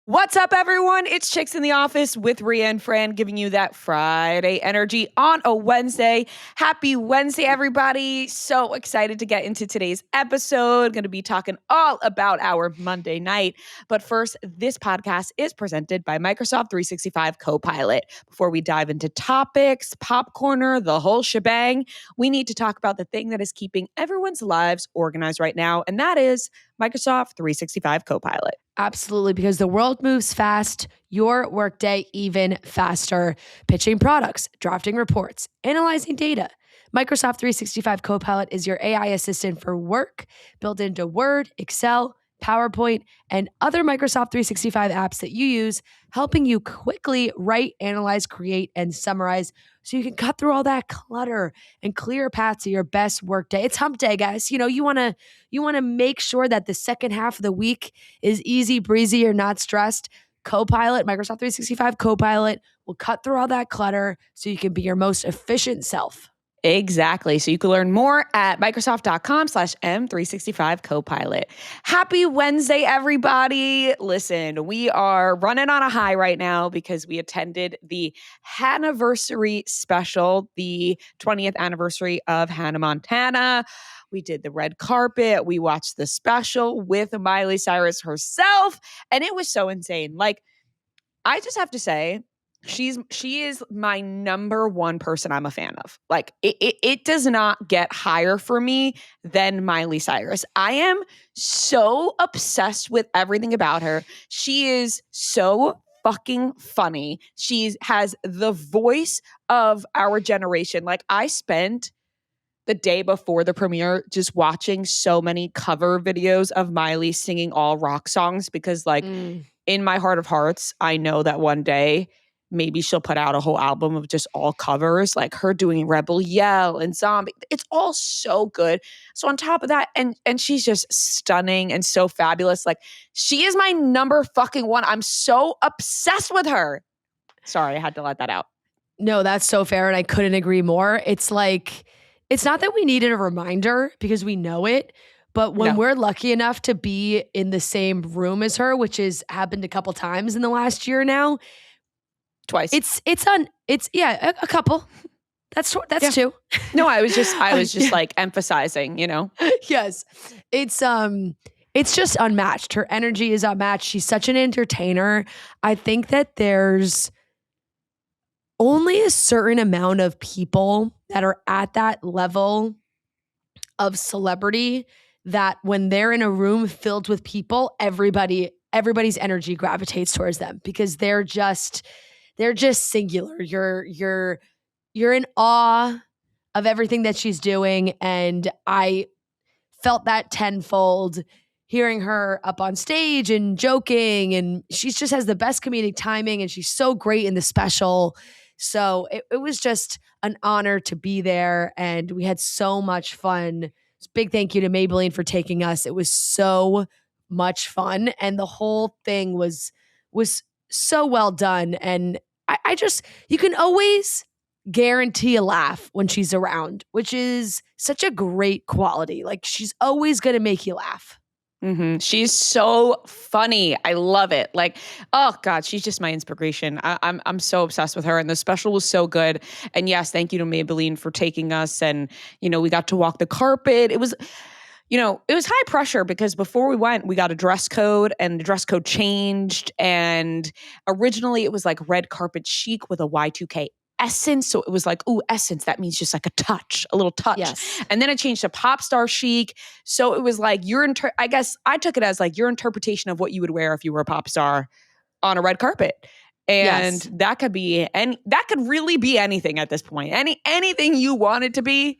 What's up, everyone? It's Chicks in the Office with Rhea and Fran giving you that Friday energy on a Wednesday. Happy Wednesday, everybody. So excited to get into today's episode. Going to be talking all about our Monday night. But first, this podcast is presented by Microsoft 365 Copilot. Before we dive into topics, pop corner, the whole shebang, we need to talk about the thing that is keeping everyone's lives organized right now, and that is Microsoft 365 Copilot. Absolutely, because the world moves fast, your workday even faster. Pitching products, drafting reports, analyzing data. Microsoft 365 Copilot is your AI assistant for work, built into Word, Excel, PowerPoint, and other Microsoft 365 apps that you use, helping you quickly write, analyze, create, and summarize so you can cut through all that clutter and clear a path to your best work day. It's hump day, guys. You want to make sure that the second half of the week is easy breezy. You're not stressed. Copilot, Microsoft 365 Copilot will cut through all that clutter so you can be your most efficient self. Exactly. So you can learn more at Microsoft.com/M365 Copilot. Happy Wednesday, everybody. Listen, we are running on a high right now because we attended the Hanniversary special, the 20th anniversary of Hannah Montana. We did the red carpet. We watched the special with Miley Cyrus herself. And it was so insane. Like, I just have to say, she is my number one person I'm a fan of. Like, it does not get higher for me than Miley Cyrus. I am so obsessed with everything about her. She is so fucking funny. She has the voice of our generation. Like, I spent the day before the premiere just watching so many cover videos of Miley singing all rock songs because, like, in my heart of hearts, I know that one day maybe she'll put out a whole album of just all covers, like her doing Rebel Yell and Zombie. It's all so good. So on top of that, and she's just stunning and so fabulous. Like, she is my number fucking one. I'm so obsessed with her. Sorry, I had to let that out. No, that's so fair, and I couldn't agree more. It's like, it's not that we needed a reminder because we know it, but when we're lucky enough to be in the same room as her, which has happened a couple times in the last year now, twice. It's a couple. That's two. No, I was just like emphasizing, Yes. It's just unmatched. Her energy is unmatched. She's such an entertainer. I think that there's only a certain amount of people that are at that level of celebrity that when they're in a room filled with people, everybody's energy gravitates towards them because they're just singular. You're in awe of everything that she's doing, and I felt that tenfold hearing her up on stage and joking, and she just has the best comedic timing, and she's so great in the special. So it was just an honor to be there, and we had so much fun. Big thank you to Maybelline for taking us. It was so much fun, and the whole thing was so well done. And I just, you can always guarantee a laugh when she's around, which is such a great quality. Like, she's always going to make you laugh. Mm-hmm. She's so funny. I love it. Like, oh God, she's just my inspiration. I'm so obsessed with her, and the special was so good. And yes, thank you to Maybelline for taking us. And we got to walk the carpet. It was high pressure because before we went, we got a dress code, and the dress code changed. And originally, it was like red carpet chic with a Y2K essence. So it was like, ooh, essence. That means just like a little touch. Yes. And then it changed to pop star chic. So it was like I guess I took it as like your interpretation of what you would wear if you were a pop star on a red carpet. And that could be, and that could really be anything at this point. Anything you want it to be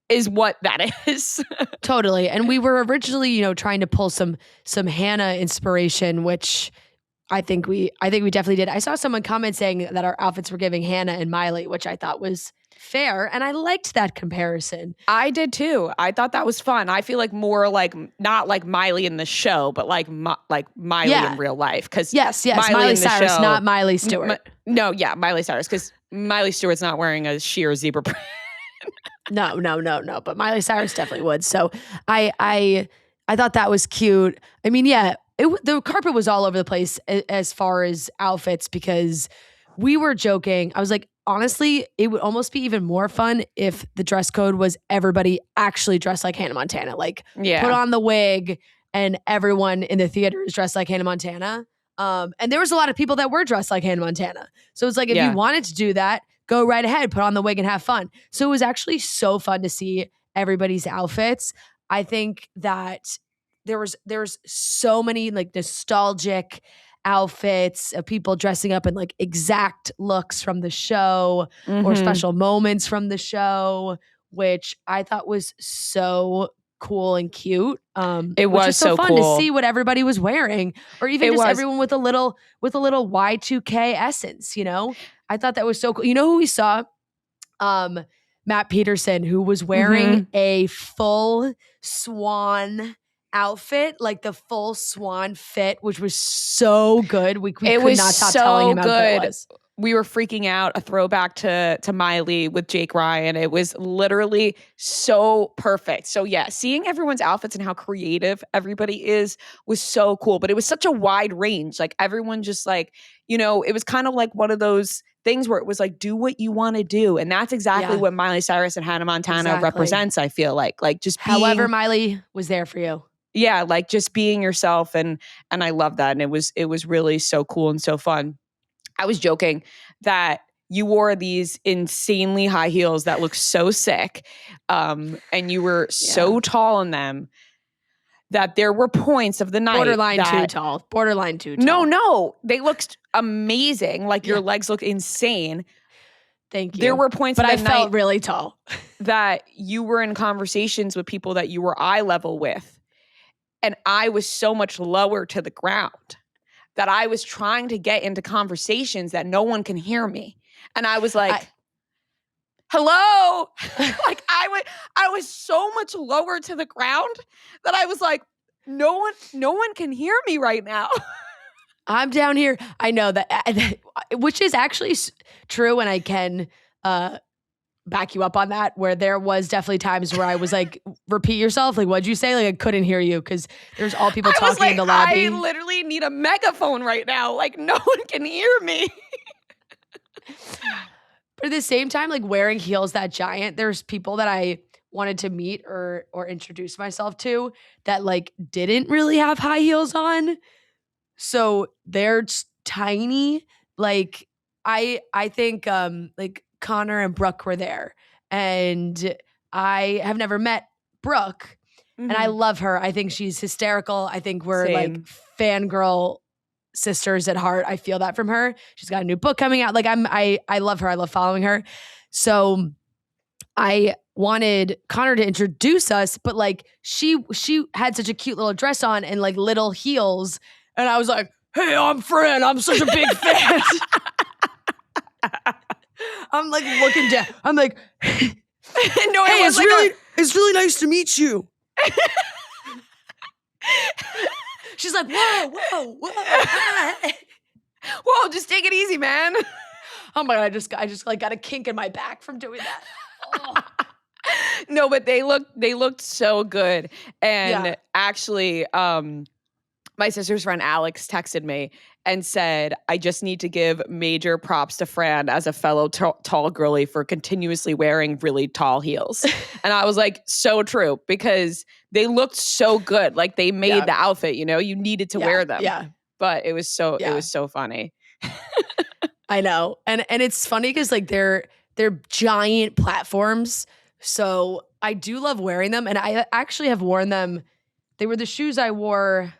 is what that is. Totally. And we were originally, trying to pull some Hannah inspiration, which I think we definitely did. I saw someone comment saying that our outfits were giving Hannah and Miley, which I thought was fair. And I liked that comparison. I did too. I thought that was fun. I feel like more like, not like Miley in the show, but like Miley in real life. Cause yes. Miley Cyrus, show, not Miley Stewart. Miley Cyrus. Cause Miley Stewart's not wearing a sheer zebra print. No. But Miley Cyrus definitely would. So I thought that was cute. I mean, yeah, the carpet was all over the place as far as outfits, because we were joking. I was like, honestly, it would almost be even more fun if the dress code was everybody actually dressed like Hannah Montana. Like, put on the wig and everyone in the theater is dressed like Hannah Montana. And there was a lot of people that were dressed like Hannah Montana. So it's like, if you wanted to do that, go right ahead, put on the wig and have fun. So it was actually so fun to see everybody's outfits. I think that there's so many like nostalgic outfits of people dressing up in like exact looks from the show or special moments from the show, which I thought was so cool and cute. It was just so fun cool to see what everybody was wearing, or even everyone with a little Y2K essence, you know? I thought that was so cool. You know who we saw? Matt Peterson, who was wearing a full swan outfit, like the full swan fit, which was so good. We could not stop telling him how good it was. We were freaking out. A throwback to Miley with Jake Ryan. It was literally so perfect. So yeah, seeing everyone's outfits and how creative everybody is was so cool. But it was such a wide range. Like everyone just like, you know, it was kind of like one of those things where it was like, do what you want to do. And that's exactly what Miley Cyrus and Hannah Montana represents, I feel like. Like just being, however Miley was there for you. Yeah, like just being yourself. And I love that. And it was really so cool and so fun. I was joking that you wore these insanely high heels that look so sick. And you were so tall in them that there were points of the night. Borderline too tall. No. They looked amazing. Like your legs look insane. Thank you. There were points but of I the felt night really tall. that you were in conversations with people that you were eye level with. And I was so much lower to the ground that I was trying to get into conversations that no one can hear me. And I was like, hello? Like I was so much lower to the ground that I was like, no one can hear me right now. I'm down here. I know that, which is actually true. And I can back you up on that, where there was definitely times where I was like, repeat yourself. Like, what'd you say? Like, I couldn't hear you because there's all people talking in the lobby. I literally need a megaphone right now. Like, no one can hear me. But at the same time, like wearing heels that giant, there's people that I wanted to meet or introduce myself to that like didn't really have high heels on. So they're tiny. Like I think like Connor and Brooke were there, and I have never met Brooke, and I love her. I think she's hysterical. I think we're like fangirl sisters at heart. I feel that from her. She's got a new book coming out. Like I love her. I love following her. So I wanted Connor to introduce us, but like she had such a cute little dress on and like little heels, and I was like, "Hey, I'm Fran. I'm such a big fan." I'm like looking down. I'm like, no, hey, it's really nice to meet you. She's like, whoa. Whoa, just take it easy, man. Oh my God, I just like got a kink in my back from doing that. Oh. No, but they looked so good. And actually, my sister's friend Alix texted me and said, I just need to give major props to Fran as a fellow tall girly for continuously wearing really tall heels. And I was like, so true, because they looked so good. Like they made the outfit, you know, you needed to wear them. Yeah. But it was so funny. I know. And it's funny because like they're giant platforms. So I do love wearing them. And I actually have worn them. They were the shoes I wore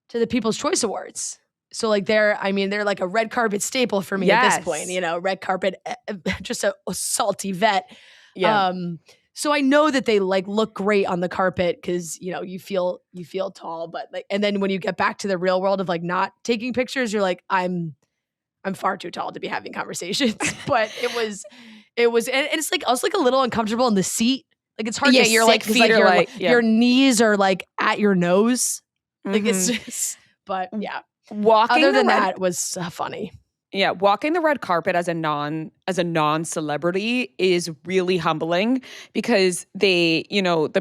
to the People's Choice Awards. So like they're like a red carpet staple for me at this point, you know, red carpet, just a salty vet. Yeah. So I know that they like look great on the carpet because, you know, you feel tall, but like, and then when you get back to the real world of like not taking pictures, you're like, I'm far too tall to be having conversations. But it was, and it's like, I was like a little uncomfortable in the seat. Like it's hard to sit. Your like feet are like, your knees are like at your nose. Like it's just, but yeah. Walking other than that was funny. Yeah, walking the red carpet as a non-celebrity is really humbling because the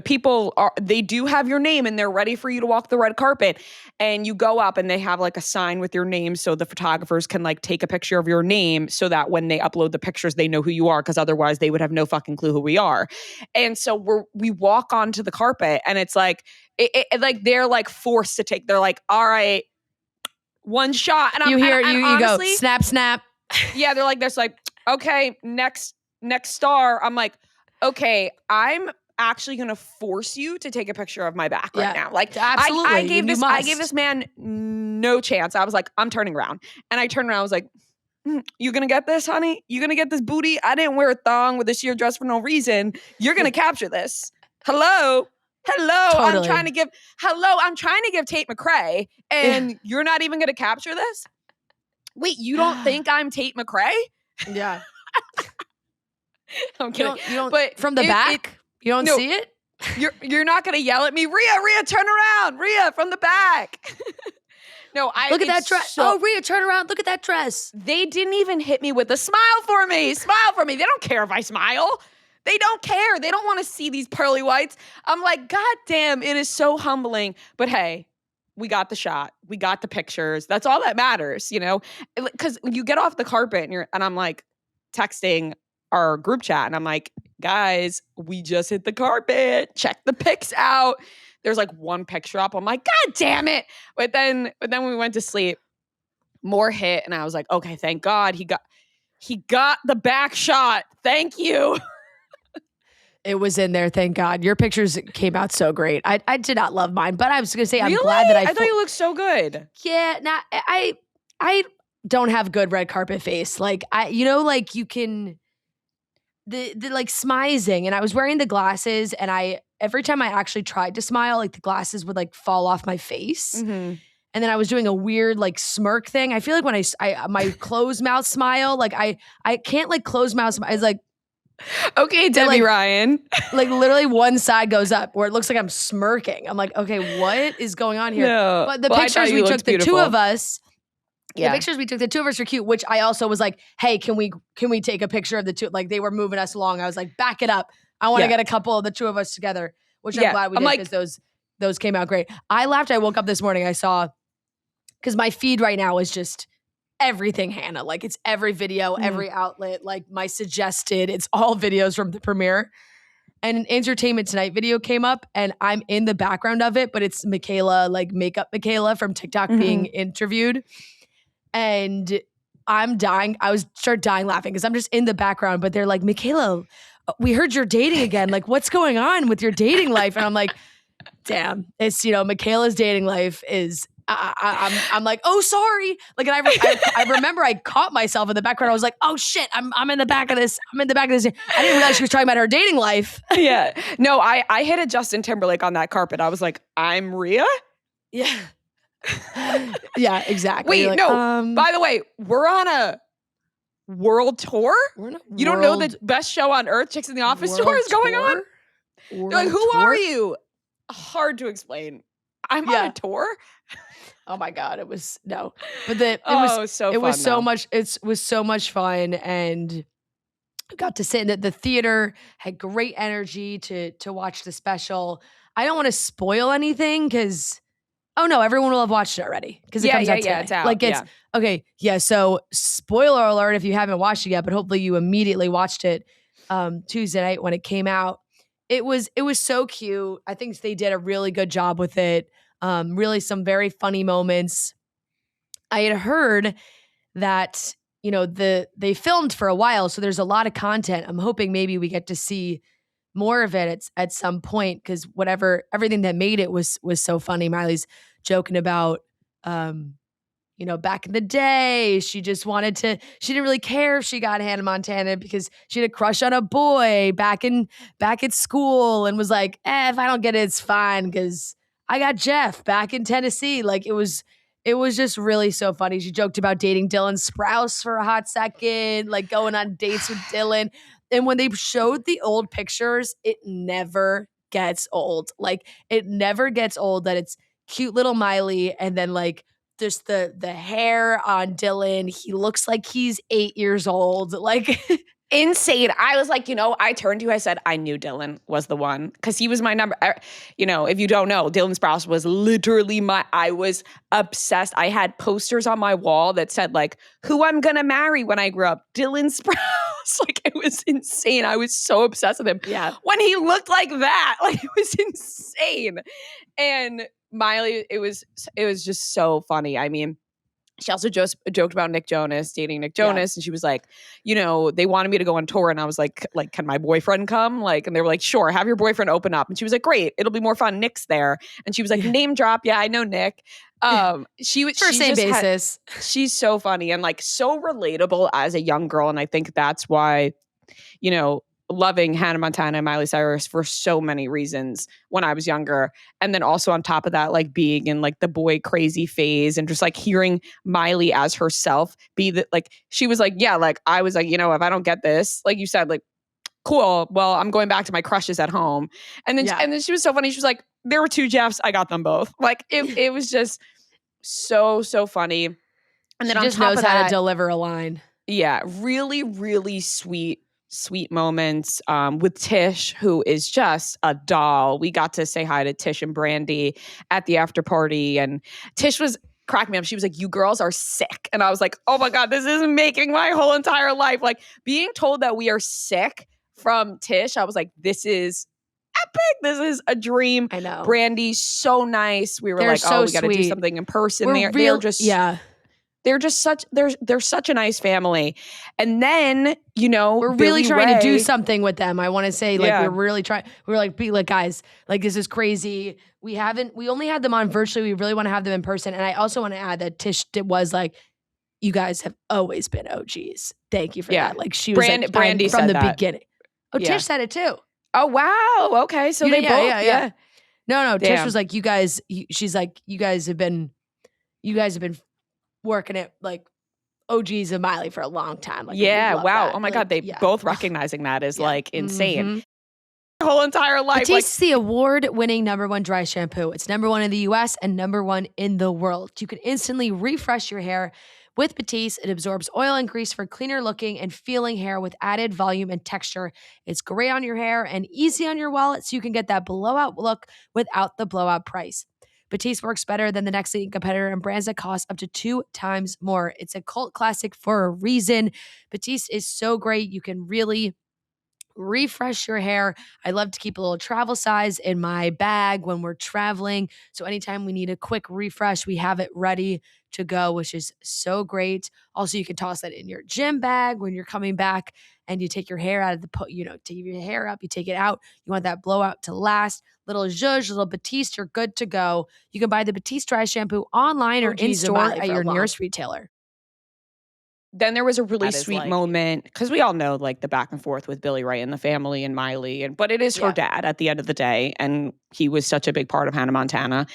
people they do have your name and they're ready for you to walk the red carpet, and you go up and they have like a sign with your name so the photographers can like take a picture of your name so that when they upload the pictures they know who you are, because otherwise they would have no fucking clue who we are. And so we walk onto the carpet and it's like like they're like forced to take. They're like, all right, one shot. And You hear and you honestly, go snap snap. yeah, they're like, there's like, okay, next star. I'm like, okay, I'm actually gonna force you to take a picture of my back right now. Like, absolutely. I gave I this man no chance. I was like, I'm turning around, and I turned around. I was like, you gonna get this, honey? You gonna get this booty? I didn't wear a thong with a sheer dress for no reason. You're gonna capture this. Hello. Totally. I'm trying to give Tate McRae, and you're not even gonna capture this? Wait, you don't think I'm Tate McRae? Yeah. I'm kidding. You don't but from the back? You don't see it? You're not gonna yell at me, Rhea, turn around, Rhea, from the back. No, look at that dress. Oh, Rhea, turn around. Look at that dress. They didn't even hit me with a smile for me. Smile for me. They don't care if I smile. They don't care. They don't want to see these pearly whites. I'm like, God damn, it is so humbling. But hey, we got the shot. We got the pictures. That's all that matters, Because when you get off the carpet and I'm like texting our group chat and I'm like, guys, we just hit the carpet. Check the pics out. There's like one picture up. I'm like, God damn it. But then when we went to sleep, more hit. And I was like, okay, thank God he got the back shot. Thank you. It was in there, thank God. Your pictures came out so great. I did not love mine, but I was going to say, really? I'm glad that I thought you looked so good. Yeah, I don't have good red carpet face. Like, like you can, the like smizing, and I was wearing the glasses, and every time I actually tried to smile, like the glasses would like fall off my face. Mm-hmm. And then I was doing a weird like smirk thing. I feel like when I my closed mouth smile, like I can't like close mouth smile. It's like, okay, Debbie Ryan. Like literally one side goes up where it looks like I'm smirking. I'm like, okay, what is going on here? No. But the pictures we took, the two of us, the pictures we took, the two of us are cute, which I also was like, hey, can we take a picture of the two? Like they were moving us along. I was like, back it up. I want to get a couple of the two of us together, which I'm glad we did because those came out great. I laughed. I woke up this morning. I saw, because my feed right now is just everything Hannah. Like it's every video, every outlet, like my suggested, it's all videos from the premiere. And an Entertainment Tonight video came up and I'm in the background of it, but it's Michaela, like makeup Michaela from TikTok being interviewed. And I'm dying. I start dying laughing because I'm just in the background, but they're like, Michaela, we heard you're dating again. Like what's going on with your dating life? And I'm like, damn, it's, Michaela's dating life is, I'm like, oh, sorry. Like, and I remember I caught myself in the background. I was like, oh shit, I'm in the back of this. I didn't realize she was talking about her dating life. Yeah. No, I hit a Justin Timberlake on that carpet. I was like, I'm Rhea? Yeah. Yeah, exactly. Wait, no. By the way, we're on a world tour? You don't know the best show on earth, Chicks in the Office tour is going on? They're like, who are you? Hard to explain. I'm on a tour. Oh my God, it was but it was so much fun, and got to sit in the theater, had great energy to watch the special. I don't want to spoil anything because everyone will have watched it already because it comes out today. It's out. Like it's okay, yeah. So spoiler alert if you haven't watched it yet, but hopefully you immediately watched it Tuesday night when it came out. It was so cute. I think they did a really good job with it. Really some very funny moments. I had heard that, they filmed for a while, so there's a lot of content. I'm hoping maybe we get to see more of it at some point because everything that made it was so funny. Miley's joking about, back in the day, she didn't really care if she got Hannah Montana because she had a crush on a boy back at school and was like, if I don't get it, it's fine because I got Jeff back in Tennessee. Like it was just really so funny. She joked about dating Dylan Sprouse for a hot second, like going on dates with Dylan. And when they showed the old pictures, it never gets old. Like it never gets old that it's cute little Miley and then like just the hair on Dylan. He looks like he's 8 years old. Like insane. I was like, I turned to you, I said, I knew Dylan was the one because he was my number. If you don't know, Dylan Sprouse was literally I was obsessed. I had posters on my wall that said like, who I'm going to marry when I grow up, Dylan Sprouse. Like it was insane. I was so obsessed with him. Yeah. When he looked like that, like it was insane. And Miley, it was just so funny. I mean, she also just joked about Nick Jonas, dating Nick Jonas. And she was like, they wanted me to go on tour. And I was like, can my boyfriend come? Like, and they were like, sure, have your boyfriend open up. And she was like, great, it'll be more fun. Nick's there. And she was like, name drop. Yeah, I know Nick. She was first name basis. She's so funny and like so relatable as a young girl. And I think that's why, loving Hannah Montana and Miley Cyrus for so many reasons when I was younger. And then also on top of that, like being in like the boy crazy phase and just like hearing Miley as herself be the, like, she was like, yeah, like I was like, if I don't get this, like you said, like, cool, well, I'm going back to my crushes at home. And then she was so funny. She was like, there were two Jeffs, I got them both. Like it was just so funny. And then she just knows how to deliver a line. Yeah, really, really sweet moments with Tish, who is just a doll. We got to say hi to Tish and Brandy at the after party, and Tish was cracking me up. She was like, you girls are sick. And I was like, oh my God, this is making my whole entire life. Like being told that we are sick from Tish, I was like, this is epic. This is a dream. I know. Brandy's so nice. We were They're like, so we got to do something in person. They're just they're just they're such a nice family. And then, we're really trying to do something with them. I want to say like, we're really trying, we're like, be like, guys, like this is crazy. We only had them on virtually. We really want to have them in person. And I also want to add that Tish was like, you guys have always been OGs. Thank you for that. Like she was like, Brandy from the beginning. Oh, Tish said it too. Oh, wow. Okay. So they both, yeah. No. Damn. Tish was like, you guys, she's like, you guys have been working it like OGs of Miley for a long time. Like, wow. That. Oh my God. They both recognizing that is like insane. Mm-hmm. Whole entire life. Batiste the award-winning #1 dry shampoo. It's #1 in the US and #1 in the world. You can instantly refresh your hair with Batiste. It absorbs oil and grease for cleaner looking and feeling hair with added volume and texture. It's great on your hair and easy on your wallet, so you can get that blowout look without the blowout price. Batiste works better than the next leading competitor and brands that cost up to 2 times more. It's a cult classic for a reason. Batiste is so great. You can really refresh your hair. I love to keep a little travel size in my bag when we're traveling. So anytime we need a quick refresh, we have it ready to go, which is so great. Also, you can toss that in your gym bag when you're coming back and you take your hair out of take your hair up, you take it out. You want that blowout to last. Little zhuzh, little Batiste, you're good to go. You can buy the Batiste Dry Shampoo online or in-store at your nearest retailer. Then there was a really sweet moment because we all know like the back and forth with Billy Ray and the family and Miley, but it is her dad at the end of the day, and he was such a big part of Hannah Montana.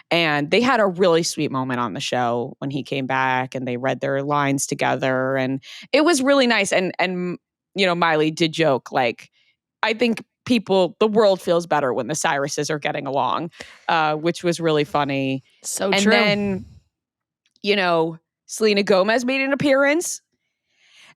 And they had a really sweet moment on the show when he came back and they read their lines together, and it was really nice. And Miley did joke like, I think the world feels better when the Cyruses are getting along, which was really funny. So and true. And then Selena Gomez made an appearance.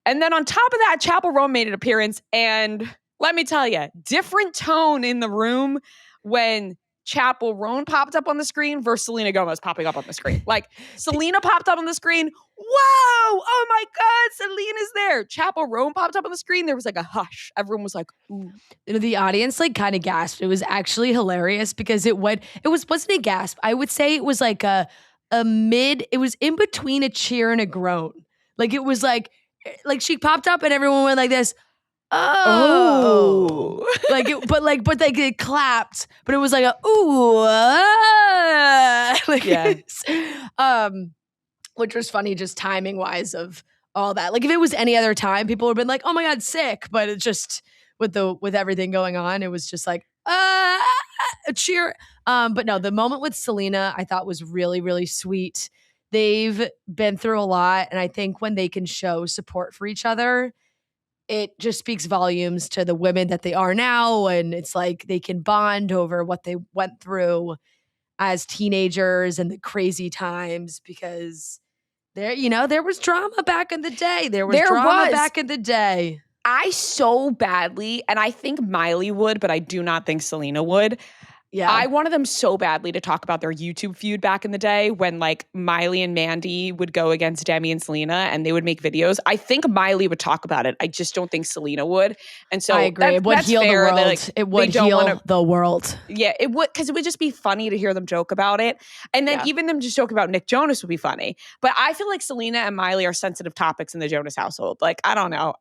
And then on top of that, Chappell Roan made an appearance. And let me tell you, different tone in the room when Chappell Roan popped up on the screen versus Selena Gomez popping up on the screen. Like Selena popped up on the screen. Whoa! Oh my God, Selena's there. Chappell Roan popped up on the screen. There was like a hush. Everyone was like, ooh. The audience like kind of gasped. It was actually hilarious because wasn't a gasp. I would say it was like it was in between a cheer and a groan. Like it was like she popped up and everyone went like this. Oh. But it clapped, but it was like a ooh. Which was funny just timing wise of all that. Like if it was any other time, people would have been like, oh my God, sick. But it just with everything going on, it was just like a cheer. But no, the moment with Selena I thought was really, really sweet. They've been through a lot. And I think when they can show support for each other, it just speaks volumes to the women that they are now. And it's like they can bond over what they went through. as teenagers and the crazy times, because there was drama back in the day. I so badly, and I think Miley would, but I do not think Selena would. Yeah. I wanted them so badly to talk about their YouTube feud back in the day when like Miley and Mandy would go against Demi and Selena and they would make videos. I think Miley would talk about it. I just don't think Selena would. And so I agree. It would that's heal fair. the world. Like, it would heal the world. Yeah, it would, because it would just be funny to hear them joke about it. And then even them just joke about Nick Jonas would be funny. But I feel like Selena and Miley are sensitive topics in the Jonas household. Like, I don't know.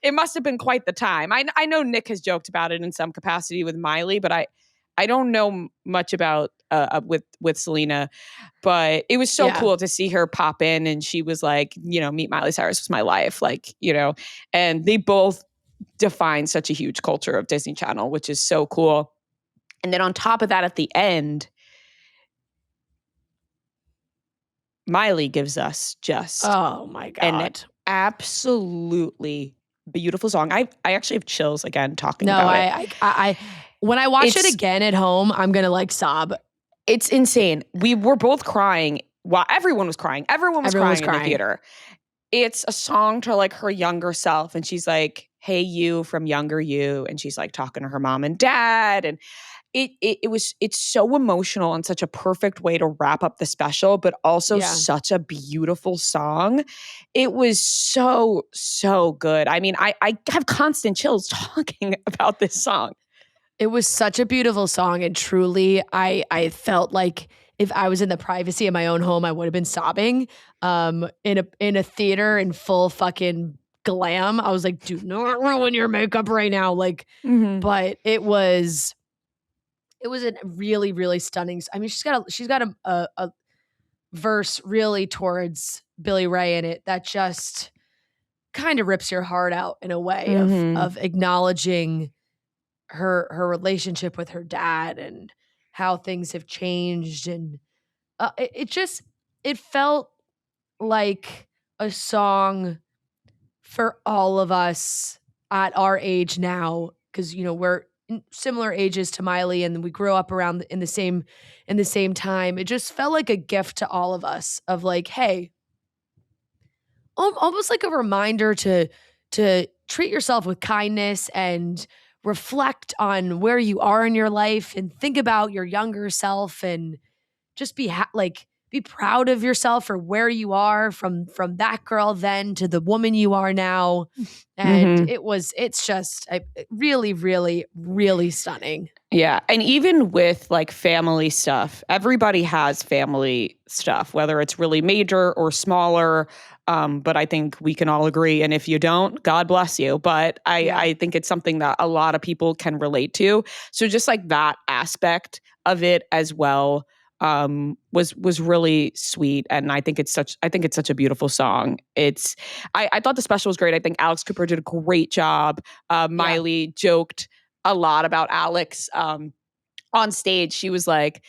It must have been quite the time. I know Nick has joked about it in some capacity with Miley, but I don't know much about with Selena. But it was so cool to see her pop in, and she was like, Meet Miley Cyrus was my life, like, and they both define such a huge culture of Disney Channel, which is so cool. And then on top of that, at the end, Miley gives us just oh my God, an absolutely beautiful song. I actually have chills again talking about it. I when I watch it again at home, I'm gonna like sob. It's insane. We were both crying. Well, everyone was crying. Everyone was crying in the theater. It's a song to like her younger self, and she's like, "Hey, you from younger you," and she's like talking to her mom and dad, and it's so emotional and such a perfect way to wrap up the special, but also such a beautiful song. It was so good. I mean, I have constant chills talking about this song. It was such a beautiful song, and truly, I felt like if I was in the privacy of my own home, I would have been sobbing. In a theater in full fucking glam, I was like, "Do not ruin your makeup right now!" Like, but it was a really, really stunning. I mean, she's got a verse really towards Billy Ray in it that just kind of rips your heart out in a way of acknowledging her relationship with her dad and how things have changed, and it felt like a song for all of us at our age now, because we're in similar ages to Miley and we grew up around in the same time. It just felt like a gift to all of us of like, hey, almost like a reminder to treat yourself with kindness and reflect on where you are in your life and think about your younger self and just be proud of yourself for where you are from that girl then to the woman you are now. And it's just really, really, really stunning. Yeah. And even with like family stuff, everybody has family stuff, whether it's really major or smaller. But I think we can all agree. And if you don't, God bless you. But I think it's something that a lot of people can relate to. So just like that aspect of it as well was really sweet. And I think it's such a beautiful song. I thought the special was great. I think Alex Cooper did a great job. Miley joked a lot about Alex on stage. She was like,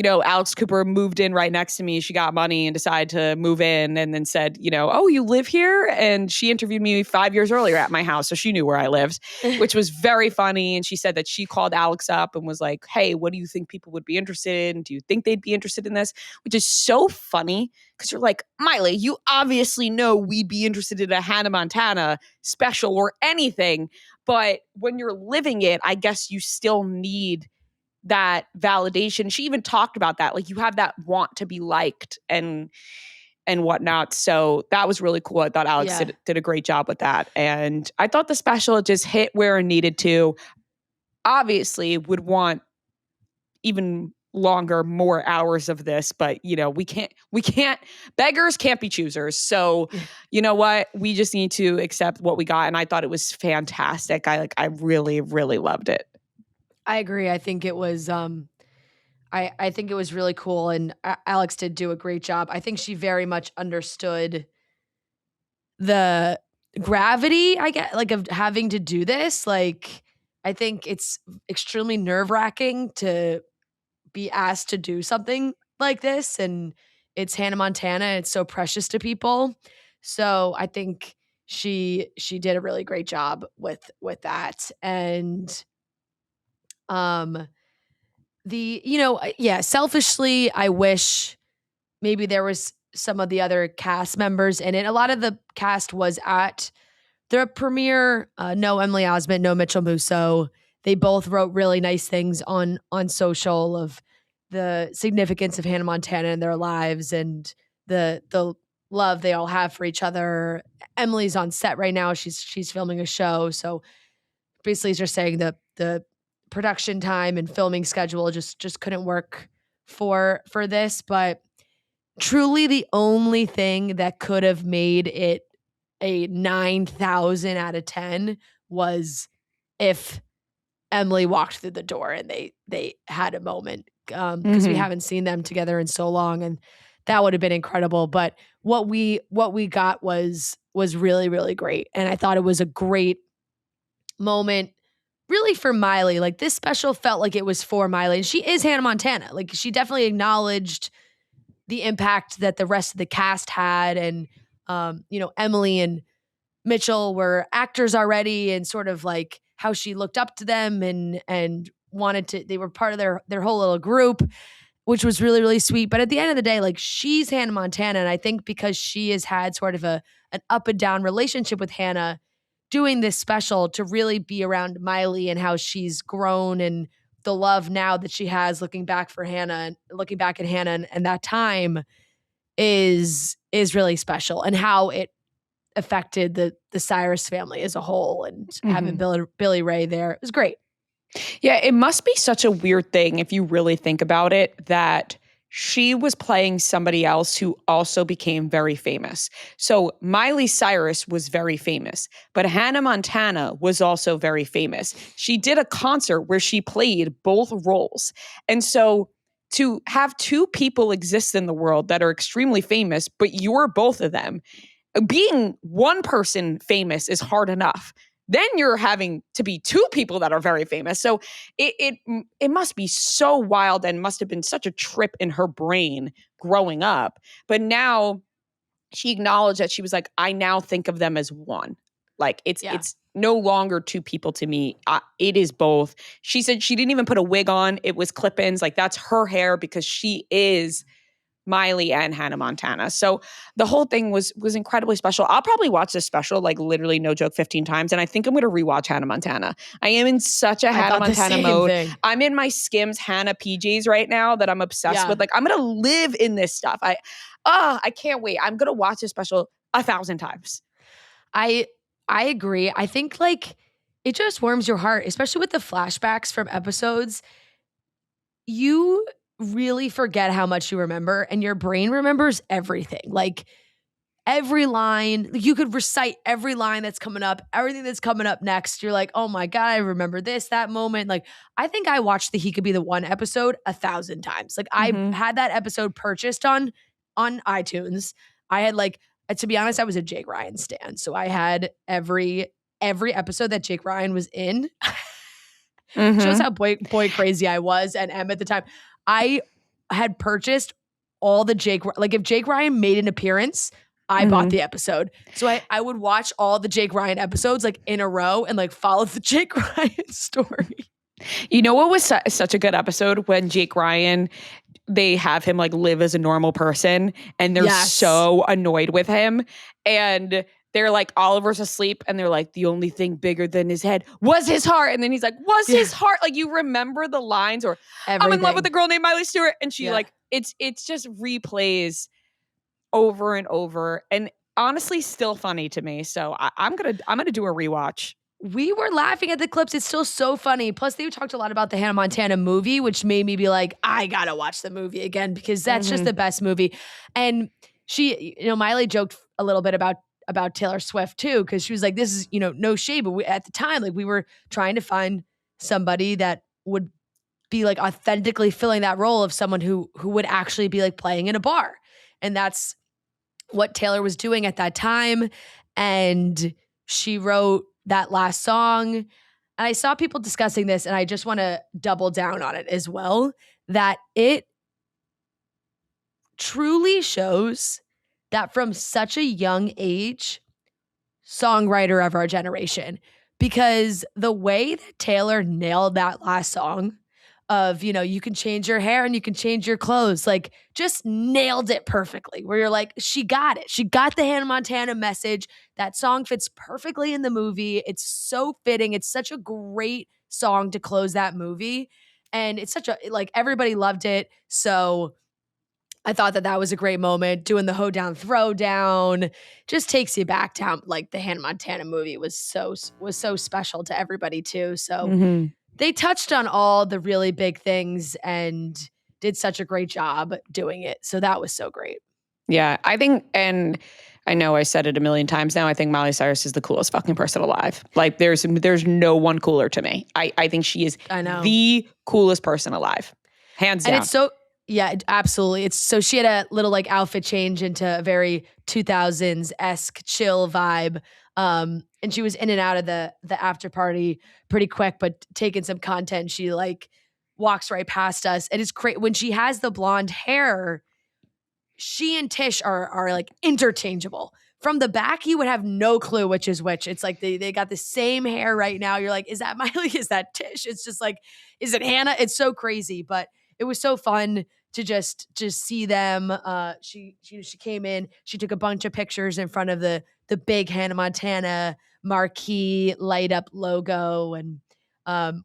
Alex Cooper moved in right next to me. She got money and decided to move in, and then said, "Oh, you live here?" And she interviewed me 5 years earlier at my house, so she knew where I lived, which was very funny. And she said that she called Alex up and was like, "Hey, what do you think people would be interested in? Do you think they'd be interested in this?" Which is so funny because you're like, Miley, you obviously know we'd be interested in a Hannah Montana special or anything. But when you're living it, I guess you still need that validation. She even talked about that. Like, you have that want to be liked and whatnot. So that was really cool. I thought Alex did a great job with that. And I thought the special just hit where it needed to. Obviously would want even longer, more hours of this, but we can't, beggars can't be choosers. So you know what? We just need to accept what we got. And I thought it was fantastic. I really, really loved it. I agree. I think it was I think it was really cool, and Alex did do a great job. I think she very much understood the gravity, I get, like, of having to do this. Like, I think it's extremely nerve-wracking to be asked to do something like this, and it's Hannah Montana. It's so precious to people. So I think she did a really great job with that. And selfishly, I wish maybe there was some of the other cast members in it. A lot of the cast was at the premiere. No Emily Osment, no Mitchell Musso. They both wrote really nice things on social of the significance of Hannah Montana in their lives and the love they all have for each other. Emily's on set right now. She's filming a show. So basically just saying the production time and filming schedule just couldn't work for this. But truly the only thing that could have made it a 9,000 out of 10 was if Emily walked through the door and they had a moment, because we haven't seen them together in so long, and that would have been incredible. But what we got was really, really great. And I thought it was a great moment really for Miley. Like, this special felt like it was for Miley. And she is Hannah Montana. Like, she definitely acknowledged the impact that the rest of the cast had. And, Emily and Mitchell were actors already, and sort of like how she looked up to them and wanted to, they were part of their whole little group, which was really, really sweet. But at the end of the day, like, she's Hannah Montana. And I think because she has had sort of an up and down relationship with Hannah, doing this special to really be around Miley and how she's grown and the love now that she has looking back at Hannah and that time is really special, and how it affected the Cyrus family as a whole, and having Billy Ray there. It was great. Yeah, it must be such a weird thing if you really think about it, that she was playing somebody else who also became very famous. So Miley Cyrus was very famous, but Hannah Montana was also very famous. She did a concert where she played both roles. And so to have two people exist in the world that are extremely famous, but you're both of them, being one person famous is hard enough. Then you're having to be two people that are very famous. So it must be so wild, and must have been such a trip in her brain growing up. But now she acknowledged that she was like, I now think of them as one. Like, it's no longer two people to me. It is both. She said she didn't even put a wig on. It was clip-ins. Like, that's her hair, because she is Miley and Hannah Montana. So the whole thing was incredibly special. I'll probably watch this special, like, literally, no joke, 15 times. And I think I'm going to rewatch Hannah Montana. I am in such a Hannah Montana mode. Thing. I'm in my Skims Hannah PJs right now that I'm obsessed with. Like, I'm going to live in this stuff. I can't wait. I'm going to watch this special 1,000 times. I agree. I think, like, it just warms your heart, especially with the flashbacks from episodes. You really forget how much you remember, and your brain remembers everything. Like, every line, you could recite every line that's coming up, everything that's coming up next. You're like, oh my God, I remember this, that moment. Like, I think I watched the He Could Be the One episode 1,000 times. Like, I had that episode purchased on iTunes. I had, like, to be honest, I was a Jake Ryan stan. So I had every episode that Jake Ryan was in. Shows how boy crazy I was, and Em at the time. I had purchased all the if Jake Ryan made an appearance, I bought the episode. So I would watch all the Jake Ryan episodes, like, in a row, and, like, follow the Jake Ryan story. You know what was such a good episode? When Jake Ryan, they have him, like, live as a normal person, and they're so annoyed with him. And they're like, Oliver's asleep, and they're like, the only thing bigger than his head was his heart. And then he's like, was his heart? Like, you remember the lines, or everything. I'm in love with a girl named Miley Stewart. And she like, it's just replays over and over. And honestly, still funny to me. So I'm going to do a rewatch. We were laughing at the clips. It's still so funny. Plus, they talked a lot about the Hannah Montana movie, which made me be like, I got to watch the movie again, because that's just the best movie. And she, Miley joked a little bit about Taylor Swift too, because she was like, this is, no shade, but at the time, like, we were trying to find somebody that would be, like, authentically filling that role of someone who would actually be, like, playing in a bar. And that's what Taylor was doing at that time. And she wrote that last song. And I saw people discussing this, and I just want to double down on it as well, that it truly shows that from such a young age, songwriter of our generation, because the way that Taylor nailed that last song of, you can change your hair and you can change your clothes. Like, just nailed it perfectly, where you're like, she got it. She got the Hannah Montana message. That song fits perfectly in the movie. It's so fitting. It's such a great song to close that movie. And it's such a, like, everybody loved it. So I thought that was a great moment. Doing the hoedown throwdown just takes you back to how, like, the Hannah Montana movie was so special to everybody too. So they touched on all the really big things and did such a great job doing it. So that was so great. Yeah, I think, and I know I said it a million times now, I think Miley Cyrus is the coolest fucking person alive. Like, there's no one cooler to me. I think she is the coolest person alive. Hands down. And it's so, yeah, absolutely. It's so, she had a little, like, outfit change into a very 2000s-esque chill vibe. And she was in and out of the after party pretty quick, but taking some content. She, like, walks right past us. And it's great when she has the blonde hair. She and Tish are like interchangeable. From the back, you would have no clue which is which. It's like they got the same hair right now. You're like, is that Miley? Is that Tish? It's just like, is it Hannah? It's so crazy, but it was so fun to just see them. She came in. She took a bunch of pictures in front of the big Hannah Montana marquee light up logo, and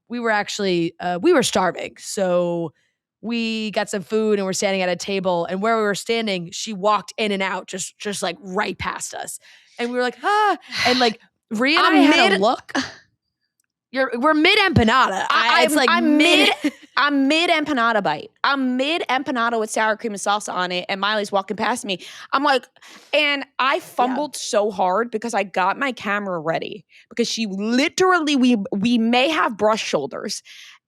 we were starving, so we got some food and we're standing at a table, and where we were standing, she walked in and out, just like right past us. And we were like, and like Rhea and I had a look. We're mid empanada. I'm mid empanada bite. I'm mid empanada with sour cream and salsa on it, and Miley's walking past me. I'm like, and I fumbled so hard because I got my camera ready because she literally, we may have brush shoulders.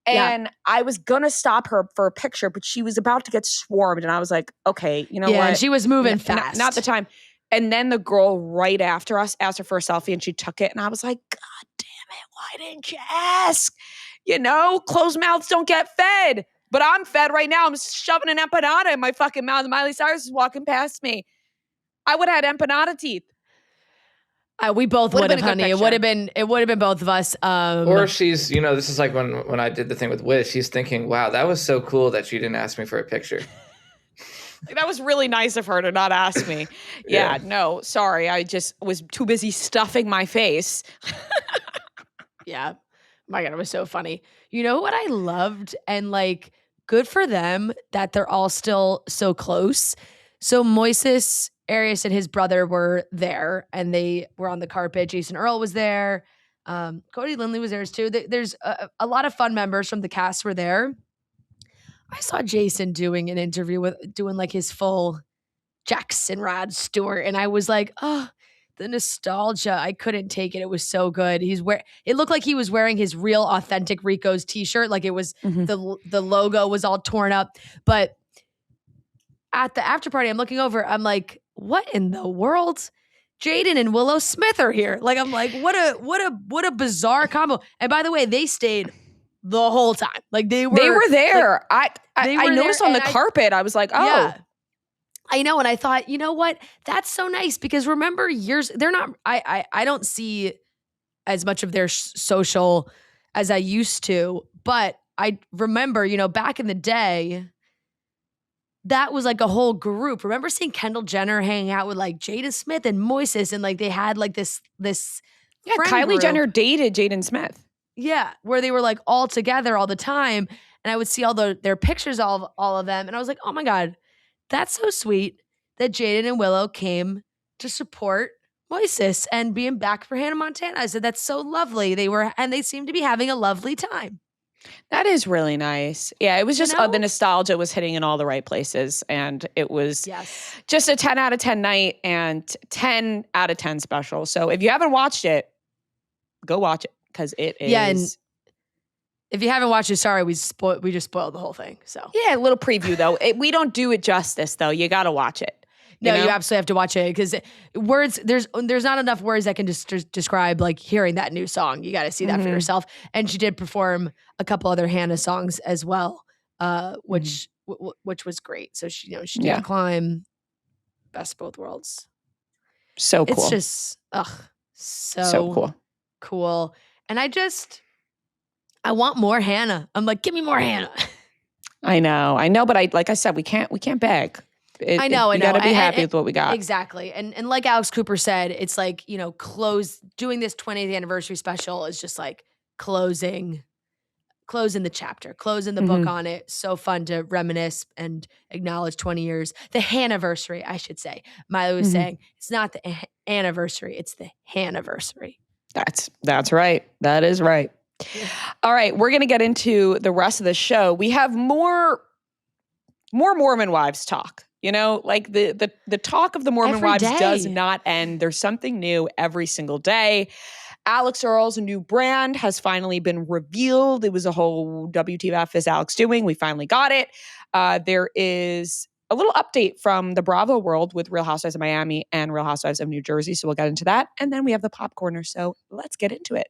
And I was going to stop her for a picture, but she was about to get swarmed. And I was like, okay, you know what? And she was moving fast. Not the time. And then the girl right after us asked her for a selfie and she took it. And I was like, God damn it. Why didn't you ask? Closed mouths don't get fed. But I'm fed right now. I'm shoving an empanada in my fucking mouth. Miley Cyrus is walking past me. I would have had empanada teeth. We both would have, honey. It would have been both of us. Or she's, this is like when I did the thing with Wiz, she's thinking, wow, that was so cool that she didn't ask me for a picture. That was really nice of her to not ask me. Yeah, no, sorry. I just was too busy stuffing my face. Yeah. My God, it was so funny. You know what I loved? And like, good for them that they're all still so close. So Moises Arias and his brother were there, and they were on the carpet. Jason Earle was there. Cody Lindley was there too. There's a lot of fun members from the cast were there. I saw Jason doing an interview doing like his full Jackson Rod Stewart, and I was like, oh, the nostalgia. I couldn't take it. It was so good. It looked like he was wearing his real authentic Rico's t-shirt. Like, it was the logo was all torn up. But at the after party, I'm looking over, I'm like, what in the world? Jaden and Willow Smith are here. Like, I'm like, what a bizarre combo. And by the way, they stayed the whole time. Like, they were there. Like, I noticed on the carpet. I was like, oh. Yeah. I know. And I thought, you know what? That's so nice, because remember I don't see as much of their social as I used to, but I remember, back in the day, that was like a whole group. Remember seeing Kendall Jenner hanging out with like Jada Smith and Moises, and like they had like this yeah, Kylie group. Jenner dated Jaden Smith. Yeah, where they were like all together all the time, and I would see all their pictures of all of them, and I was like, oh my God, that's so sweet that Jaden and Willow came to support Moises and being back for Hannah Montana. I said, that's so lovely. They seemed to be having a lovely time. That is really nice. Yeah, it was just the nostalgia was hitting in all the right places, and it was just a 10 out of 10 night and 10 out of 10 special. So if you haven't watched it, go watch it, because it is. Yeah, and if you haven't watched it, sorry, we just spoiled the whole thing. So yeah, a little preview though. We don't do it justice though. You got to watch it. No, you absolutely have to watch it, because words, there's not enough words that can just describe like hearing that new song. You got to see that for yourself. And she did perform a couple other Hannah songs as well, which was great. So she did Climb, Best of Both Worlds. So cool. It's just so cool. Cool. And I want more Hannah. I'm like, give me more Hannah. I know, but like I said, we can't beg. I know. We got to be happy with what we got. Exactly. And like Alex Cooper said, it's like, doing this 20th anniversary special is just like closing the chapter, closing the book on it. So fun to reminisce and acknowledge 20 years. The Hanniversary, I should say. Miley was saying it's not the anniversary, it's the Hanniversary. That's right. That is right. Yeah. All right, we're going to get into the rest of the show. We have more Mormon Wives talk. Like the talk of the Mormon Every Wives day does not end. There's something new every single day. Alix Earle's new brand has finally been revealed. It was a whole WTF is Alix doing? We finally got it. There is a little update from the Bravo world with Real Housewives of Miami and Real Housewives of New Jersey. So we'll get into that. And then we have the popcorner. So let's get into it.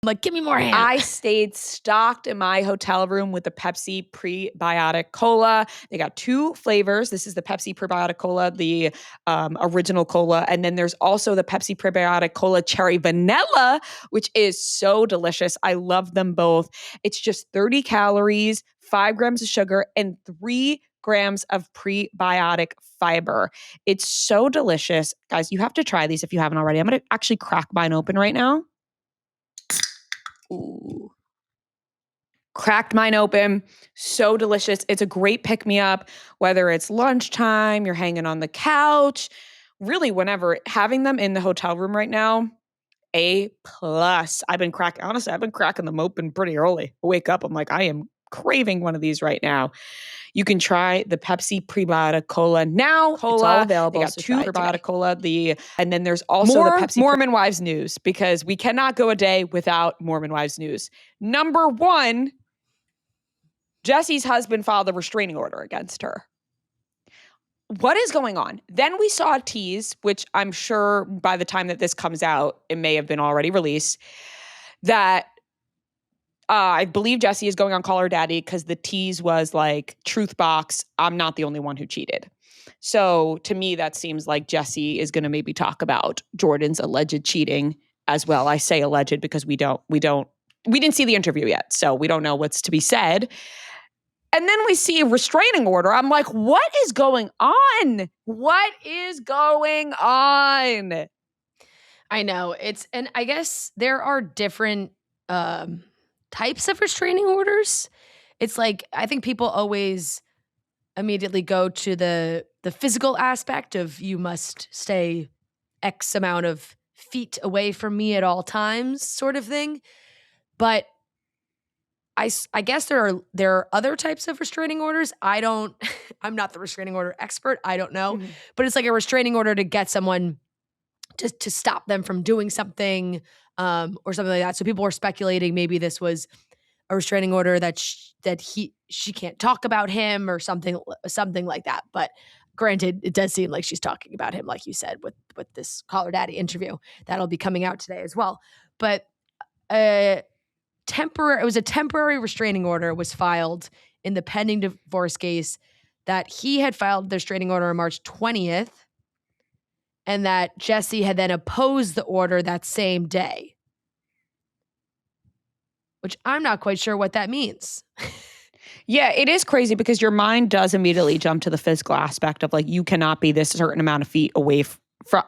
I'm like, give me more Hannah. I stayed stocked in my hotel room with the Pepsi Prebiotic Cola. They got 2 flavors. This is the Pepsi Prebiotic Cola, the original cola. And then there's also the Pepsi Prebiotic Cola Cherry Vanilla, which is so delicious. I love them both. It's just 30 calories, 5 grams of sugar, and 3 grams of prebiotic fiber. It's so delicious. Guys, you have to try these if you haven't already. I'm going to actually crack mine open right now. Ooh. Cracked mine open. So delicious. It's a great pick-me-up, whether it's lunchtime, you're hanging on the couch, really whenever. Having them in the hotel room right now, A+. I've been cracking them open pretty early. I wake up, I'm like, I am craving one of these right now. You can try the Pepsi Prebiotic Cola now. It's all available. They got 2 Prebiotic Cola. And then there's also the Pepsi Mormon Wives news, because we cannot go a day without Mormon Wives news. Number 1, Jessi's husband filed a restraining order against her. What is going on? Then we saw a tease, which I'm sure by the time that this comes out, it may have been already released, that I believe Jessi is going on Call Her Daddy because the tease was like, truth box, I'm not the only one who cheated. So to me, that seems like Jessi is going to maybe talk about Jordan's alleged cheating as well. I say alleged because we didn't see the interview yet, so we don't know what's to be said. And then we see a restraining order. I'm like, what is going on? What is going on? I know. And I guess there are different types of restraining orders. It's like, I think people always immediately go to the physical aspect of you must stay X amount of feet away from me at all times sort of thing. But I guess there are other types of restraining orders. I'm not the restraining order expert. I don't know. But it's like a restraining order to get someone to stop them from doing something or something like that. So people were speculating maybe this was a restraining order that she can't talk about him or something like that. But granted, it does seem like she's talking about him, like you said, with this Call Her Daddy interview that'll be coming out today as well. But it was a temporary restraining order was filed in the pending divorce case that he had filed the restraining order on March 20th. And that Jessi had then opposed the order that same day. Which I'm not quite sure what that means. Yeah, it is crazy because your mind does immediately jump to the physical aspect of like, you cannot be this certain amount of feet away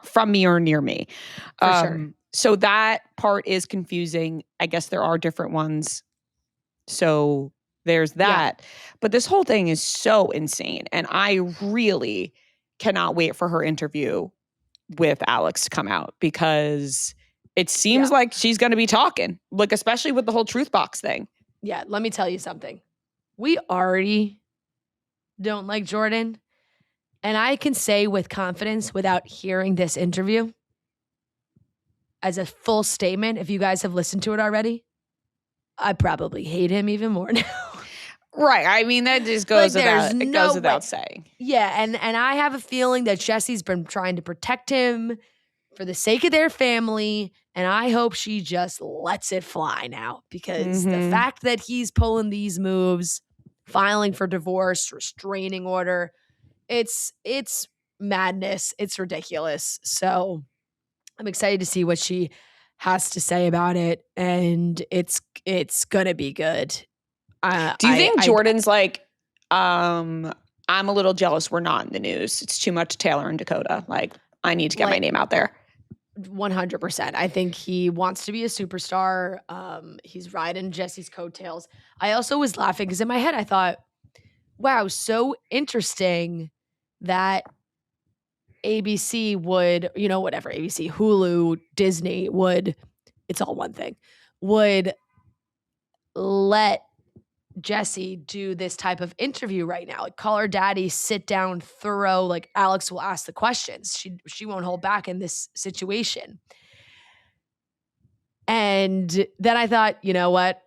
from me or near me. For sure. So that part is confusing. I guess there are different ones. So there's that. Yeah. But this whole thing is so insane. And I really cannot wait for her interview with Alix to come out, because it seems like she's going to be talking, like, especially with the whole truth box thing. Yeah, let me tell you something. We already don't like Jordan. And I can say with confidence, without hearing this interview, as a full statement, if you guys have listened to it already, I probably hate him even more now. Right. I mean, that just goes without saying. Yeah. And I have a feeling that Jessi's been trying to protect him for the sake of their family. And I hope she just lets it fly now, because the fact that he's pulling these moves, filing for divorce, restraining order, it's madness. It's ridiculous. So I'm excited to see what she has to say about it, and it's gonna be good. Do you think Jordan's like, I'm a little jealous we're not in the news. It's too much Taylor and Dakota. Like, I need to get my name out there. 100%. I think he wants to be a superstar. He's riding Jessi's coattails. I also was laughing because in my head I thought, wow, so interesting that ABC would, whatever, ABC, Hulu, Disney would, it's all one thing, would let Jessi do this type of interview right now. Like, call her daddy, sit down, thorough. Like, Alix will ask the questions. She won't hold back in this situation. And then I thought, you know what?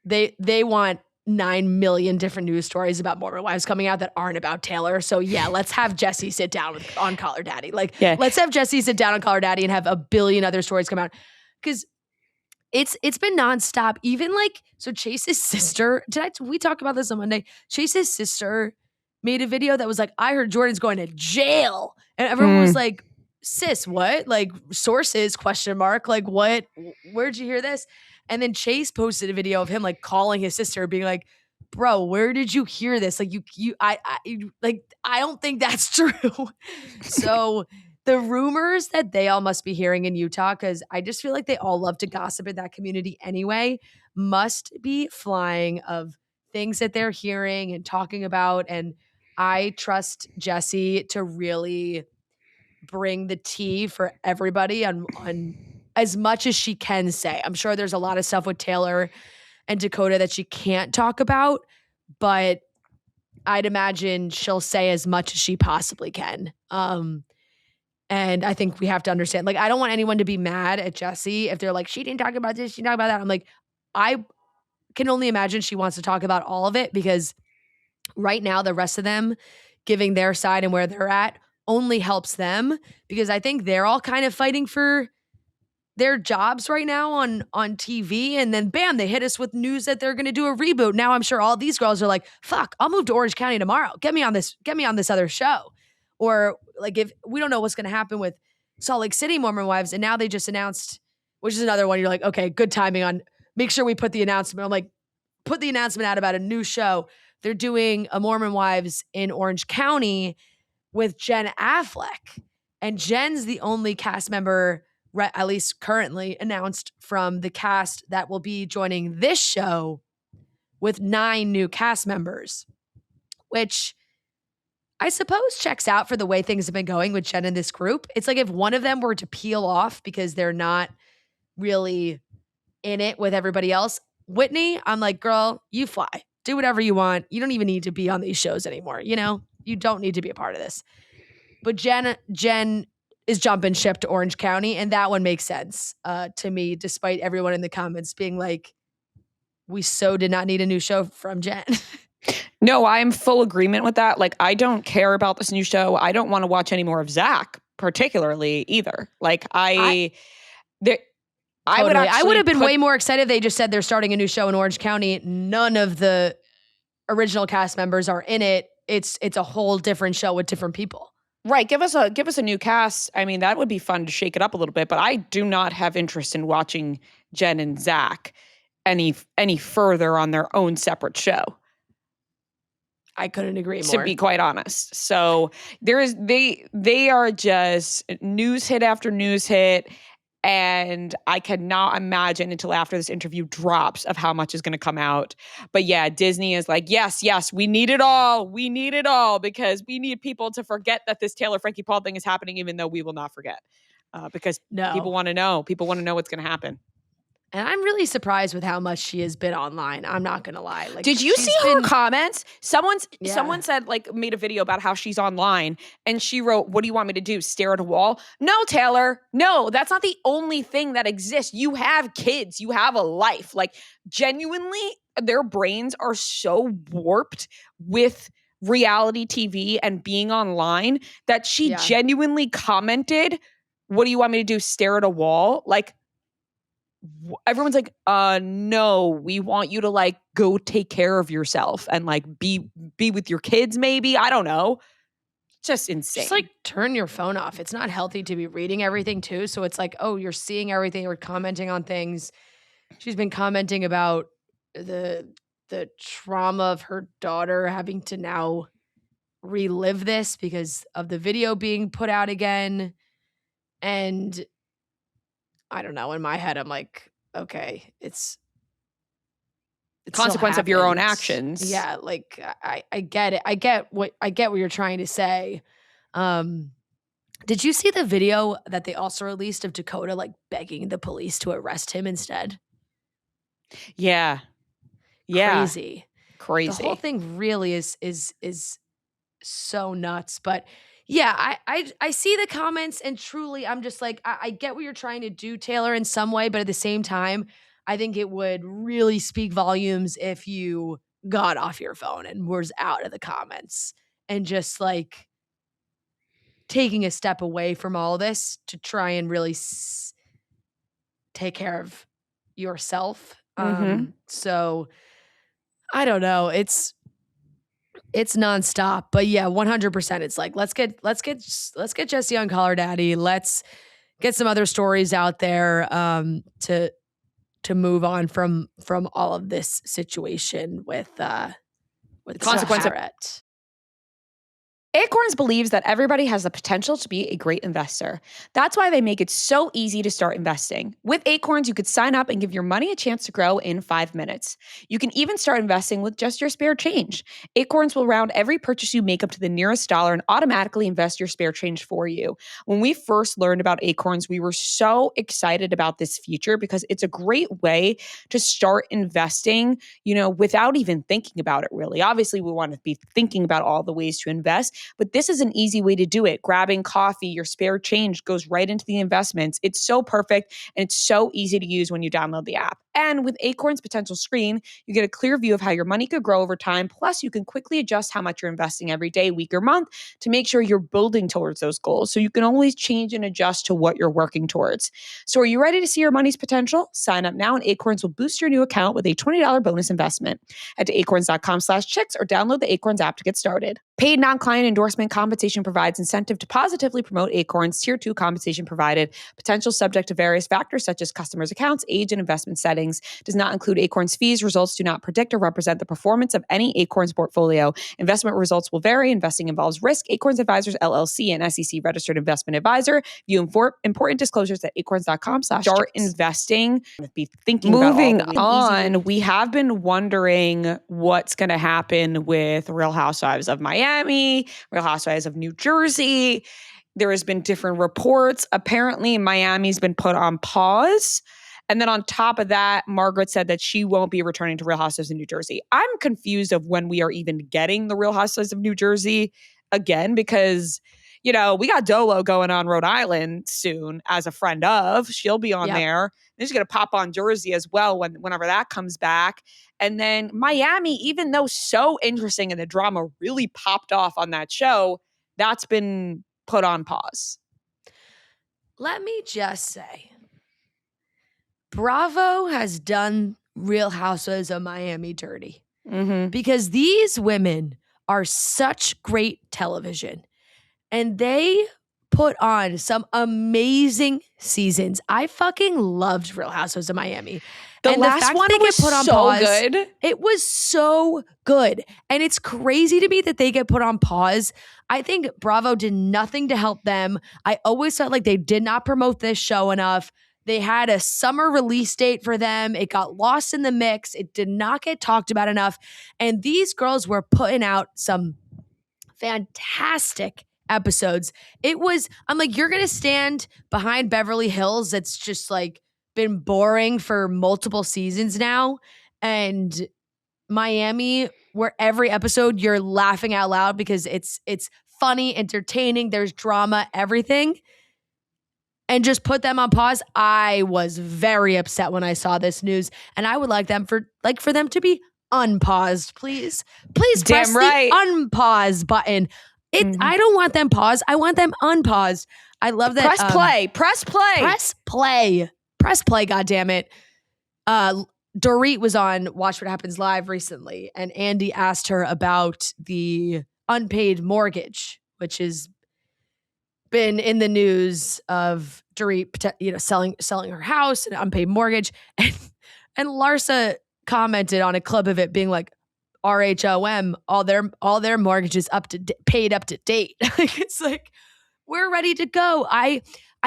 They want 9 million different news stories about Mormon Wives coming out that aren't about Taylor. So yeah, let's have Jessi sit down on Call Her Daddy. Like, let's have Jessi sit down on Call Her Daddy and have a billion other stories come out. Because it's been nonstop. Even like, so Chase's sister, we talk about this on Monday? Chase's sister made a video that was like, I heard Jordan's going to jail. And everyone was like, sis, what? Like, sources, ? Like, what? Where'd you hear this? And then Chase posted a video of him like calling his sister, being like, bro, where did you hear this? Like, I don't think that's true. So the rumors that they all must be hearing in Utah, because I just feel like they all love to gossip in that community anyway, must be flying of things that they're hearing and talking about. And I trust Jessi to really bring the tea for everybody on as much as she can say. I'm sure there's a lot of stuff with Taylor and Dakota that she can't talk about, but I'd imagine she'll say as much as she possibly can. And I think we have to understand, like, I don't want anyone to be mad at Jessi if they're like, she didn't talk about this, she didn't talk about that. I'm like, I can only imagine she wants to talk about all of it, because right now the rest of them giving their side and where they're at only helps them, because I think they're all kind of fighting for their jobs right now on TV, and then bam, they hit us with news that they're going to do a reboot. Now I'm sure all these girls are like, fuck, I'll move to Orange County tomorrow. Get me on this other show. Or like, if we don't know what's going to happen with Salt Lake City Mormon Wives, and now they just announced, which is another one, you're like, okay, good timing on, make sure we put the announcement. I'm like, put the announcement out about a new show. They're doing a Mormon Wives in Orange County with Jen Affleck. And Jen's the only cast member, at least currently, announced from the cast that will be joining this show, with 9 new cast members, which I suppose checks out for the way things have been going with Jen and this group. It's like, if one of them were to peel off because they're not really in it with everybody else, Whitney, I'm like, girl, you fly. Do whatever you want. You don't even need to be on these shows anymore. You don't need to be a part of this. But Jen is jumping ship to Orange County, and that one makes sense to me, despite everyone in the comments being like, we so did not need a new show from Jen. No, I'm full agreement with that. Like, I don't care about this new show. I don't want to watch any more of Zach, particularly, either. Like, I would have been way more excited if they just said they're starting a new show in Orange County. None of the original cast members are in it. It's a whole different show with different people. Right. Give us a new cast. I mean, that would be fun to shake it up a little bit, but I do not have interest in watching Jen and Zach any further on their own separate show. I couldn't agree more. To be quite honest. So they are just news hit after news hit. And I cannot imagine until after this interview drops of how much is going to come out. But yeah, Disney is like, yes, we need it all. We need it all, because we need people to forget that this Taylor Frankie Paul thing is happening, even though we will not forget. Because people want to know. People want to know what's going to happen. And I'm really surprised with how much she has been online. I'm not going to lie. Like, did you see her comments? Someone said, like, made a video about how she's online, and she wrote, what do you want me to do? Stare at a wall? No, Taylor. No, that's not the only thing that exists. You have kids. You have a life. Like, genuinely, their brains are so warped with reality TV and being online that she genuinely commented, what do you want me to do? Stare at a wall? Like, everyone's like, no, we want you to, like, go take care of yourself and, like, be with your kids, maybe. I don't know. Just insane. Just like turn your phone off. It's not healthy to be reading everything too. So it's like, oh, you're seeing everything, you're commenting on things. She's been commenting about the trauma of her daughter having to now relive this because of the video being put out again. And I don't know, in my head, I'm like, okay, it's consequence of your own happened. actions. Yeah, like I get it. I get what you're trying to say. Did you see the video that they also released of Dakota like begging the police to arrest him instead? Yeah. Crazy. Crazy. The whole thing really is so nuts. But yeah, I see the comments and truly I'm just like, I get what you're trying to do, Taylor, in some way, but at the same time, I think it would really speak volumes if you got off your phone and was out of the comments and just like taking a step away from all this to try and really take care of yourself. So I don't know. It's nonstop, but yeah, 100%. It's like, let's get Jessi on Call Her Daddy. Let's get some other stories out there, to move on from all of this situation with consequence of Barrett. Acorns believes that everybody has the potential to be a great investor. That's why they make it so easy to start investing. With Acorns, you could sign up and give your money a chance to grow in 5 minutes. You can even start investing with just your spare change. Acorns will round every purchase you make up to the nearest dollar and automatically invest your spare change for you. When we first learned about Acorns, we were so excited about this feature because it's a great way to start investing, without even thinking about it really. Obviously, we want to be thinking about all the ways to invest, but this is an easy way to do it. Grabbing coffee, your spare change goes right into the investments. It's so perfect and it's so easy to use when you download the app. And with Acorn's potential screen, you get a clear view of how your money could grow over time. Plus, you can quickly adjust how much you're investing every day, week, or month to make sure you're building towards those goals. So you can always change and adjust to what you're working towards. So are you ready to see your money's potential? Sign up now and Acorns will boost your new account with a $20 bonus investment. Head to acorns.com/chicks or download the Acorns app to get started. Paid non-client endorsement compensation provides incentive to positively promote Acorns. Tier 2 compensation provided. Potential subject to various factors such as customers' accounts, age, and investment settings. Does not include Acorns fees. Results do not predict or represent the performance of any Acorns portfolio. Investment results will vary. Investing involves risk. Acorns Advisors LLC, an SEC registered investment advisor. View important disclosures at acorns.com/start investing. Be thinking Moving about on, we have been wondering what's going to happen with Real Housewives of Miami, Real Housewives of New Jersey. There has been different reports. Apparently, Miami's been put on pause. And then on top of that, Margaret said that she won't be returning to Real Housewives of New Jersey. I'm confused of when we are even getting the Real Housewives of New Jersey again, because, we got Dolo going on Rhode Island soon as a friend of. She'll be on there. Then she's going to pop on Jersey as well whenever that comes back. And then Miami, even though so interesting and the drama really popped off on that show, that's been put on pause. Let me just say, Bravo has done Real Housewives of Miami dirty. Because these women are such great television and they put on some amazing seasons. I fucking loved Real Housewives of Miami. The last one was so good. It was so good. And it's crazy to me that they get put on pause. I think Bravo did nothing to help them. I always felt like they did not promote this show enough. They had a summer release date for them. It got lost in the mix. It did not get talked about enough. And these girls were putting out some fantastic episodes. I'm like, you're going to stand behind Beverly Hills. That's just like been boring for multiple seasons now. And Miami, where every episode you're laughing out loud because it's funny, entertaining, there's drama, everything. And just put them on pause. I was very upset when I saw this news, and I would like them for them to be unpaused, please. Please press the unpause button. I don't want them paused. I want them unpaused. I love that. Press play. Press play. God damn it. Dorit was on Watch What Happens Live recently, and Andy asked her about the unpaid mortgage which has been in the news of Dorit, selling her house and unpaid mortgage, and Larsa commented on a clip of it being like, RHOM, all their mortgages paid up to date. It's like, we're ready to go. I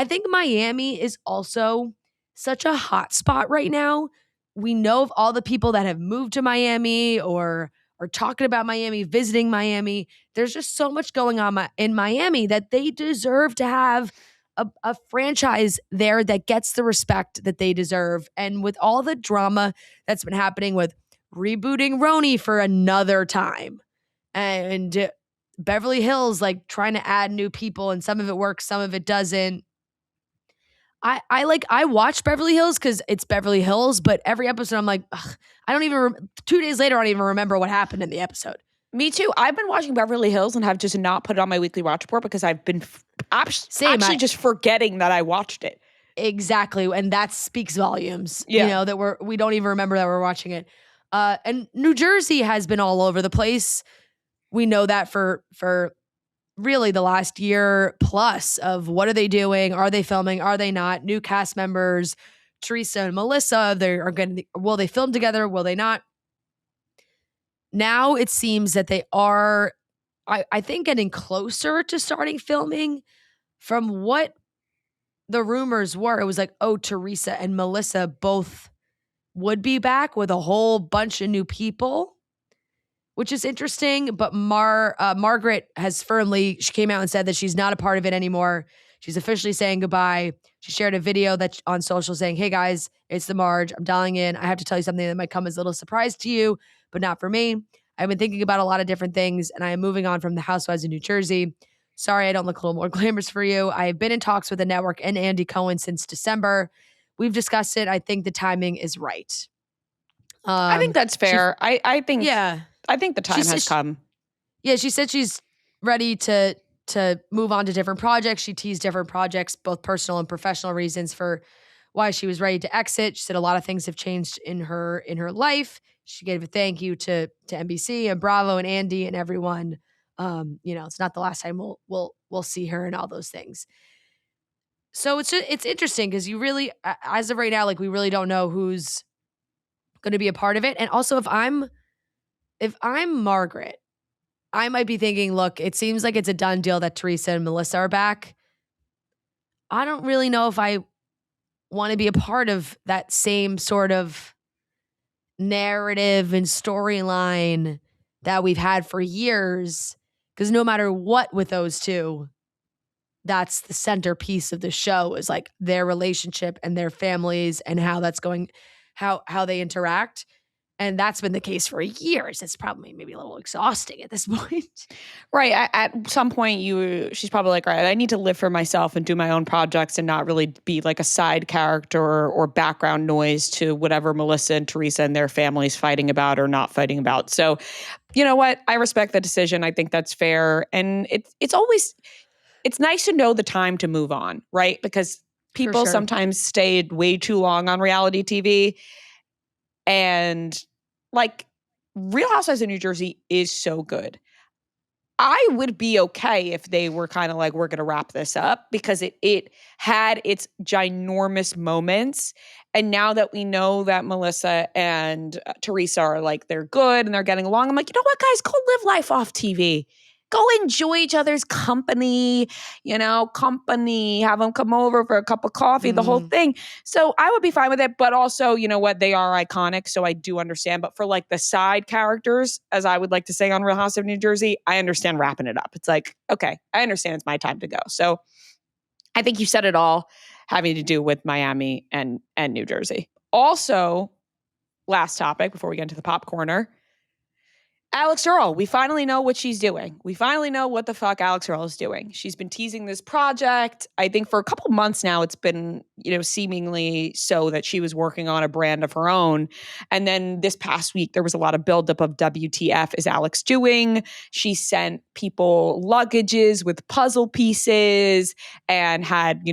think Miami is also such a hot spot right now. We know of all the people that have moved to Miami or are talking about Miami, visiting Miami. There's just so much going on in Miami that they deserve to have a franchise there that gets the respect that they deserve. And with all the drama that's been happening with rebooting Roni for another time, and Beverly Hills like trying to add new people, and some of it works, some of it doesn't. I watch Beverly Hills because it's Beverly Hills, but every episode I'm like, ugh, I don't even 2 days later I don't even remember what happened in the episode. Me too. I've been watching Beverly Hills and have just not put it on my weekly watch report because I've been actually just forgetting that I watched it. Exactly, and that speaks volumes. Yeah. You know, that we don't even remember that we're watching it. And New Jersey has been all over the place. We know that for really the last year plus of what are they doing? Are they filming? Are they not? New cast members, Teresa and Melissa, will they film together? Will they not? Now it seems that they are, I think, getting closer to starting filming. From what the rumors were, it was like, oh, Teresa and Melissa both would be back with a whole bunch of new people, which is interesting. But Margaret has she came out and said that she's not a part of it anymore. She's officially saying goodbye. She shared a video that on social saying, hey guys, it's the Marge. I'm dialing in. I have to tell you something that might come as a little surprise to you, but not for me. I've been thinking about a lot of different things, and I am moving on from the Housewives of New Jersey. Sorry, I don't look a little more glamorous for you. I have been in talks with the network and Andy Cohen since December. We've discussed it. I think the timing is right. I think that's fair. I think the time has come. Yeah, she said she's ready to move on to different projects. She teased different projects, both personal and professional reasons for why she was ready to exit. She said a lot of things have changed in her life. She gave a thank you to NBC and Bravo and Andy and everyone. It's not the last time we'll see her and all those things. So it's interesting because you really, as of right now, like we really don't know who's going to be a part of it. And also, if I'm Margaret, I might be thinking, look, it seems like it's a done deal that Teresa and Melissa are back. I don't really know if I want to be a part of that same sort of narrative and storyline that we've had for years. Because no matter what with those two, that's the centerpiece of the show is like their relationship and their families and how that's going, how they interact. And that's been the case for years. It's probably maybe a little exhausting at this point. Right. At some point, she's probably like, right, I need to live for myself and do my own projects and not really be like a side character or background noise to whatever Melissa and Teresa and their families fighting about or not fighting about. So, you know what? I respect the decision. I think that's fair. And it's nice to know the time to move on, right? Because people sometimes stayed way too long on reality TV. And like Real Housewives of New Jersey is so good. I would be okay if they were kind of like, we're going to wrap this up because it had its ginormous moments. And now that we know that Melissa and Teresa are like, they're good and they're getting along, I'm like, you know what, guys, go live life off TV. Go enjoy each other's company, have them come over for a cup of coffee, the whole thing. So I would be fine with it. But also, you know what? They are iconic. So I do understand. But for like the side characters, as I would like to say on Real House of New Jersey, I understand wrapping it up. It's like, okay, I understand it's my time to go. So I think you said it all having to do with Miami and New Jersey. Also, last topic before we get into the pop corner. Alix Earle, we finally know what she's doing. We finally know what the fuck Alix Earle is doing. She's been teasing this project. I think for a couple months now, it's been, seemingly so that she was working on a brand of her own. And then this past week, there was a lot of buildup of WTF is Alix doing? She sent people luggages with puzzle pieces and had,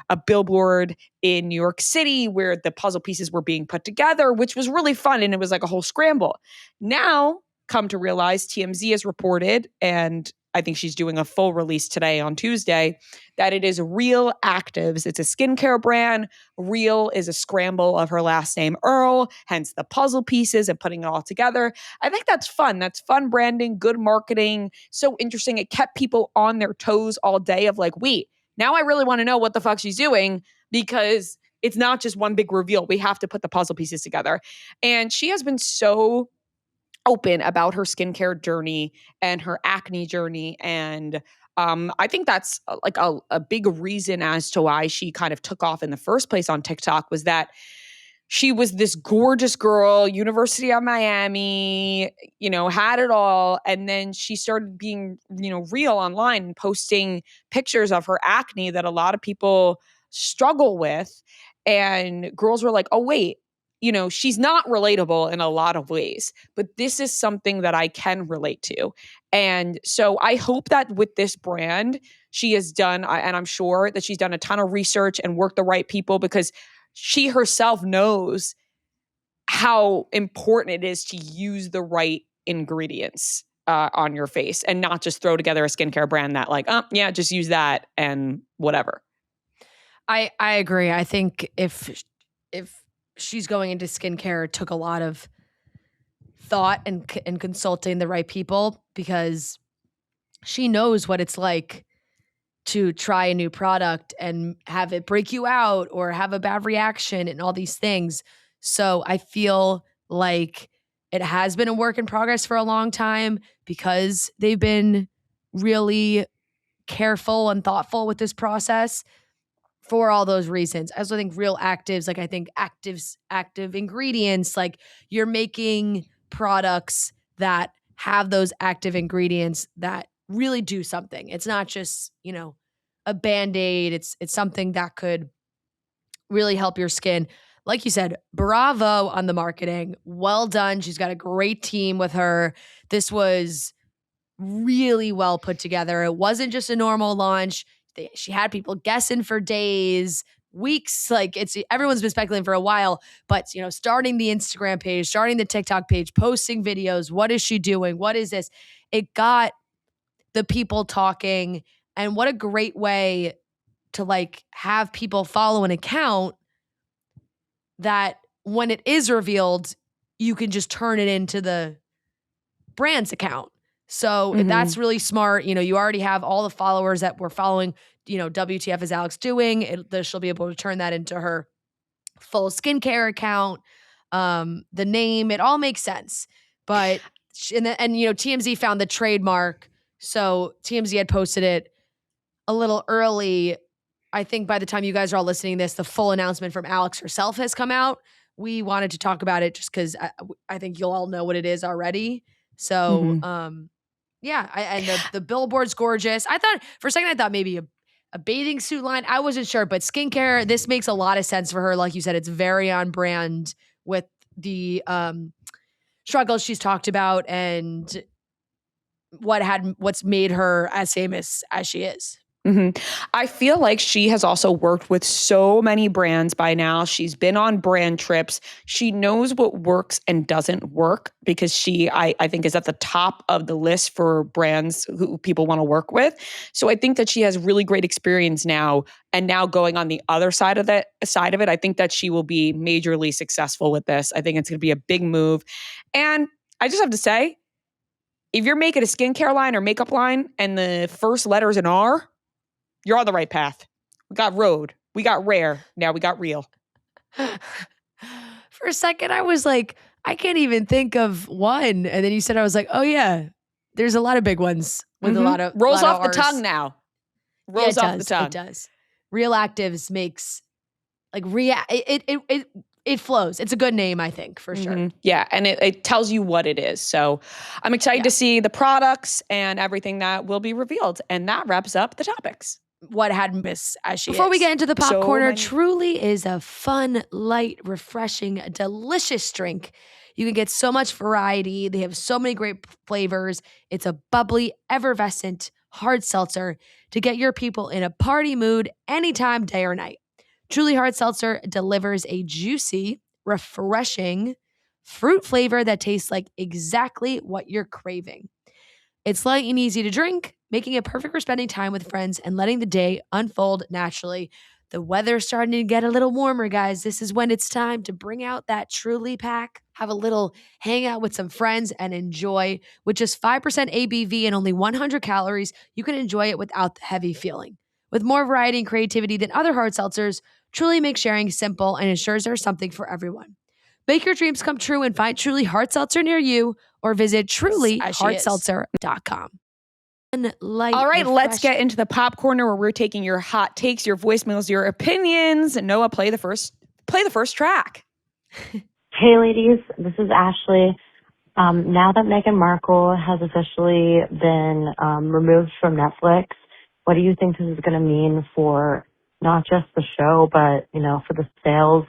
a billboard in New York City where the puzzle pieces were being put together, which was really fun. And it was like a whole scramble. Now, come to realize TMZ has reported, and I think she's doing a full release today on Tuesday, that it is Real Actives. It's a skincare brand. Real is a scramble of her last name, Earle, hence the puzzle pieces and putting it all together. I think that's fun. That's fun branding, good marketing. So interesting. It kept people on their toes all day of like, wait, now I really want to know what the fuck she's doing, because it's not just one big reveal. We have to put the puzzle pieces together. And she has been so open about her skincare journey and her acne journey. And I think that's like a big reason as to why she kind of took off in the first place on TikTok, was that she was this gorgeous girl, University of Miami, had it all. And then she started being, real online and posting pictures of her acne that a lot of people struggle with. And girls were like, oh, wait, she's not relatable in a lot of ways, but this is something that I can relate to. And so I hope that with this brand, she has done, and I'm sure that she's done a ton of research and worked the right people, because she herself knows how important it is to use the right ingredients on your face and not just throw together a skincare brand that like, yeah, just use that and whatever. I agree. I think if she's going into skincare, it took a lot of thought and consulting the right people, because she knows what it's like to try a new product and have it break you out or have a bad reaction and all these things. So I feel like it has been a work in progress for a long time, because they've been really careful and thoughtful with this process for all those reasons. I also think Real Actives, like I think active ingredients, like you're making products that have those active ingredients that really do something. It's not just, a Band-Aid. It's something that could really help your skin. Like you said, bravo on the marketing. Well done. She's got a great team with her. This was really well put together. It wasn't just a normal launch. She had people guessing for days, weeks. Like everyone's been speculating for a while, but starting the Instagram page, starting the TikTok page, posting videos. What is she doing? What is this? It got the people talking, and what a great way to like have people follow an account that when it is revealed, you can just turn it into the brand's account. So that's really smart. You already have all the followers that were following, WTF is Alix doing. She'll be able to turn that into her full skincare account. The name, it all makes sense. But, TMZ found the trademark. So TMZ had posted it a little early. I think by the time you guys are all listening to this, the full announcement from Alix herself has come out. We wanted to talk about it just because I think you'll all know what it is already. So, and the billboard's gorgeous. I thought for a second, maybe a bathing suit line. I wasn't sure, but skincare, this makes a lot of sense for her. Like you said, it's very on brand with the struggles she's talked about and what's made her as famous as she is. I feel like she has also worked with so many brands by now. She's been on brand trips. She knows what works and doesn't work, because I think is at the top of the list for brands who people want to work with. So I think that she has really great experience now, and now going on the other side of it, I think that she will be majorly successful with this. I think it's going to be a big move. And I just have to say, if you're making a skincare line or makeup line and the first letter is an R, you're on the right path. We got road. We got rare. Now we got real. For a second, I was like, I can't even think of one. And then you said, I was like, oh yeah, there's a lot of big ones with a lot of rolls lot off of the Rs. tongue now. Rolls off the tongue. It does. Real Actives makes like it flows. It's a good name, I think, for sure. Yeah, and it tells you what it is. So I'm excited to see the products and everything that will be revealed. And that wraps up the topics. What had miss as she Before is. we get into the pop So corner, many- truly is a fun, light, refreshing, delicious drink. You can get so much variety. They have so many great flavors. It's a bubbly, effervescent hard seltzer to get your people in a party mood anytime, day or night. Truly Hard Seltzer delivers a juicy, refreshing fruit flavor that tastes like exactly what you're craving. It's light and easy to drink, making it perfect for spending time with friends and letting the day unfold naturally. The weather's starting to get a little warmer, guys. This is when it's time to bring out that Truly pack, have a little hangout with some friends, and enjoy. With just 5% ABV and only 100 calories, you can enjoy it without the heavy feeling. With more variety and creativity than other hard seltzers, Truly makes sharing simple and ensures there's something for everyone. Make your dreams come true and find Truly Hard Seltzer near you or visit trulyhardseltzer.com. All right, let's get into the pop corner where we're taking your hot takes, your voicemails, your opinions. And Noah, play the first track. Hey, ladies, this is Ashley. Now that Meghan Markle has officially been removed from Netflix, what do you think this is going to mean for not just the show, but, for the sales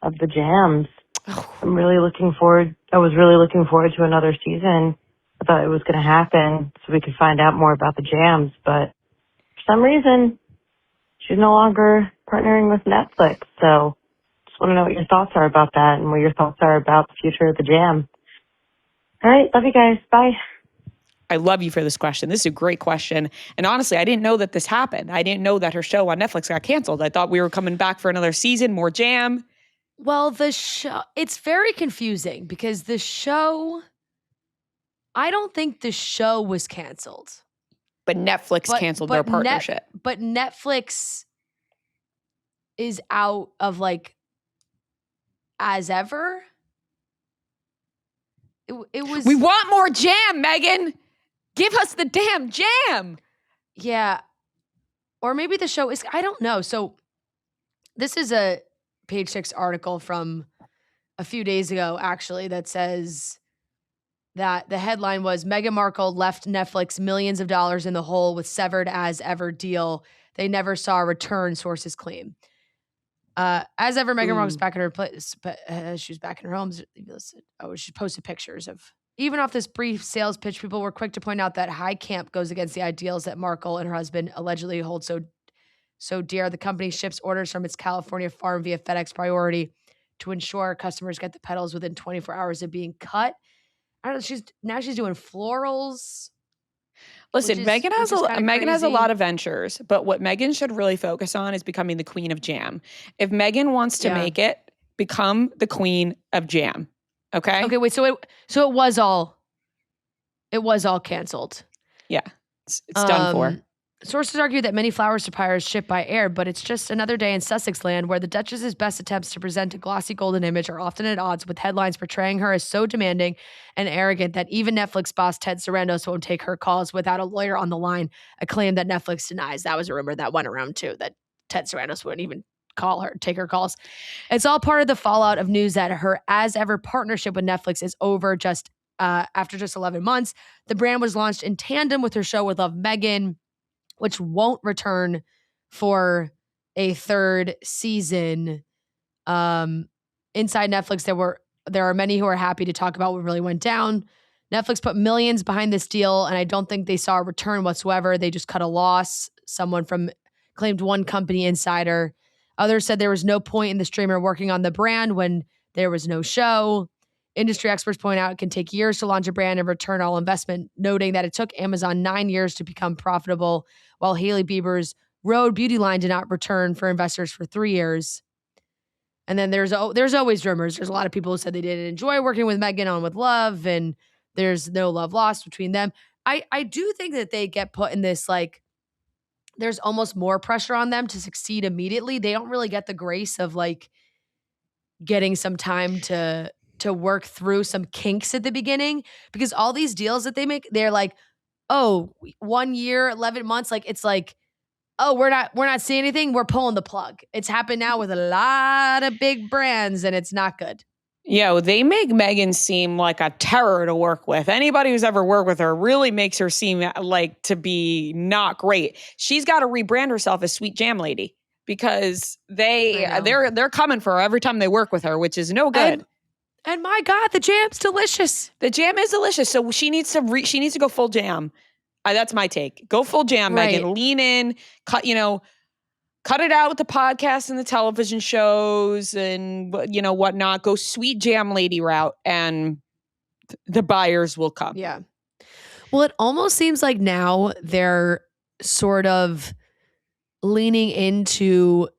of the jams? I was really looking forward to another season. I thought it was going to happen so we could find out more about the jams, but for some reason, she's no longer partnering with Netflix. So just want to know what your thoughts are about that and what your thoughts are about the future of the jam. All right. Love you guys. Bye. I love you for this question. This is a great question. And honestly, I didn't know that this happened. I didn't know that her show on Netflix got canceled. I thought we were coming back for another season, more jam. Well, the show, it's very confusing because the show, I don't think the show was canceled. But Netflix canceled their partnership. But Netflix is out of as ever. It was. We want more jam, Megan. Give us the damn jam. Yeah. Or maybe the show is, I don't know. So this is a Page 6 article from a few days ago, actually, that says that the headline was Meghan Markle left Netflix millions of dollars in the hole with severed as ever deal. They never saw a return, sources claim. As ever, Meghan Markle's back in her place, but she was back in her home. She posted pictures of, even off this brief sales pitch, people were quick to point out that high camp goes against the ideals that Markle and her husband allegedly hold so dear. The company ships orders from its California farm via FedEx Priority to ensure customers get the petals within 24 hours of being cut. I don't know. She's doing florals. Listen, Megan has a lot of ventures, but what Megan should really focus on is becoming the queen of jam. If Megan wants to make it, become the queen of jam. Okay. Okay. Wait. So it was all canceled. Yeah, it's done for. Sources argue that many flower suppliers ship by air, but it's just another day in Sussex land where the Duchess's best attempts to present a glossy golden image are often at odds with headlines portraying her as so demanding and arrogant that even Netflix boss Ted Sarandos won't take her calls without a lawyer on the line, a claim that Netflix denies. That was a rumor that went around too, that Ted Sarandos wouldn't even take her calls. It's all part of the fallout of news that her as ever partnership with Netflix is over after just 11 months. The brand was launched in tandem with her show with Love Meghan, which won't return for a third season. Inside Netflix, there are many who are happy to talk about what really went down. Netflix put millions behind this deal, and I don't think they saw a return whatsoever. They just cut a loss. Someone claimed one company insider. Others said there was no point in the streamer working on the brand when there was no show. Industry experts point out it can take years to launch a brand and return all investment, noting that it took Amazon 9 years to become profitable, while Hailey Bieber's Rhode beauty line did not return for investors for 3 years. And then there's always rumors. There's a lot of people who said they didn't enjoy working with Meghan on With Love, and there's no love lost between them. I do think that they get put in this, there's almost more pressure on them to succeed immediately. They don't really get the grace of getting some time to work through some kinks at the beginning, because all these deals that they make, they're 1 year, 11 months. We're not seeing anything. We're pulling the plug. It's happened now with a lot of big brands, and it's not good. Yeah, they make Meghan seem like a terror to work with. Anybody who's ever worked with her really makes her seem like to be not great. She's got to rebrand herself as Sweet Jam Lady, because they're coming for her every time they work with her, which is no good. And my God, the jam's delicious. The jam is delicious. So she needs to go full jam. That's my take. Go full jam, right. Megan. Lean in. Cut it out with the podcast and the television shows and whatnot. Go Sweet Jam Lady route, and the buyers will come. Yeah. Well, it almost seems like now they're sort of leaning into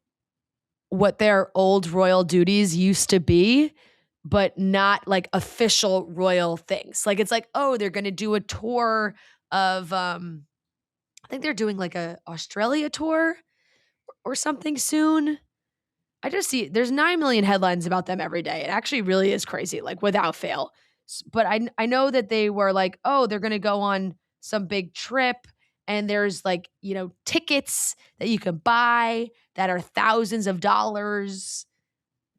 what their old royal duties used to be, but not like official royal things. Like it's like, oh, they're going to do a tour of I think they're doing like a Australia tour or something soon. I just see there's 9 million headlines about them every day. It actually really is crazy, like without fail. But I know that they were like, oh, they're going to go on some big trip and there's like, tickets that you can buy that are thousands of dollars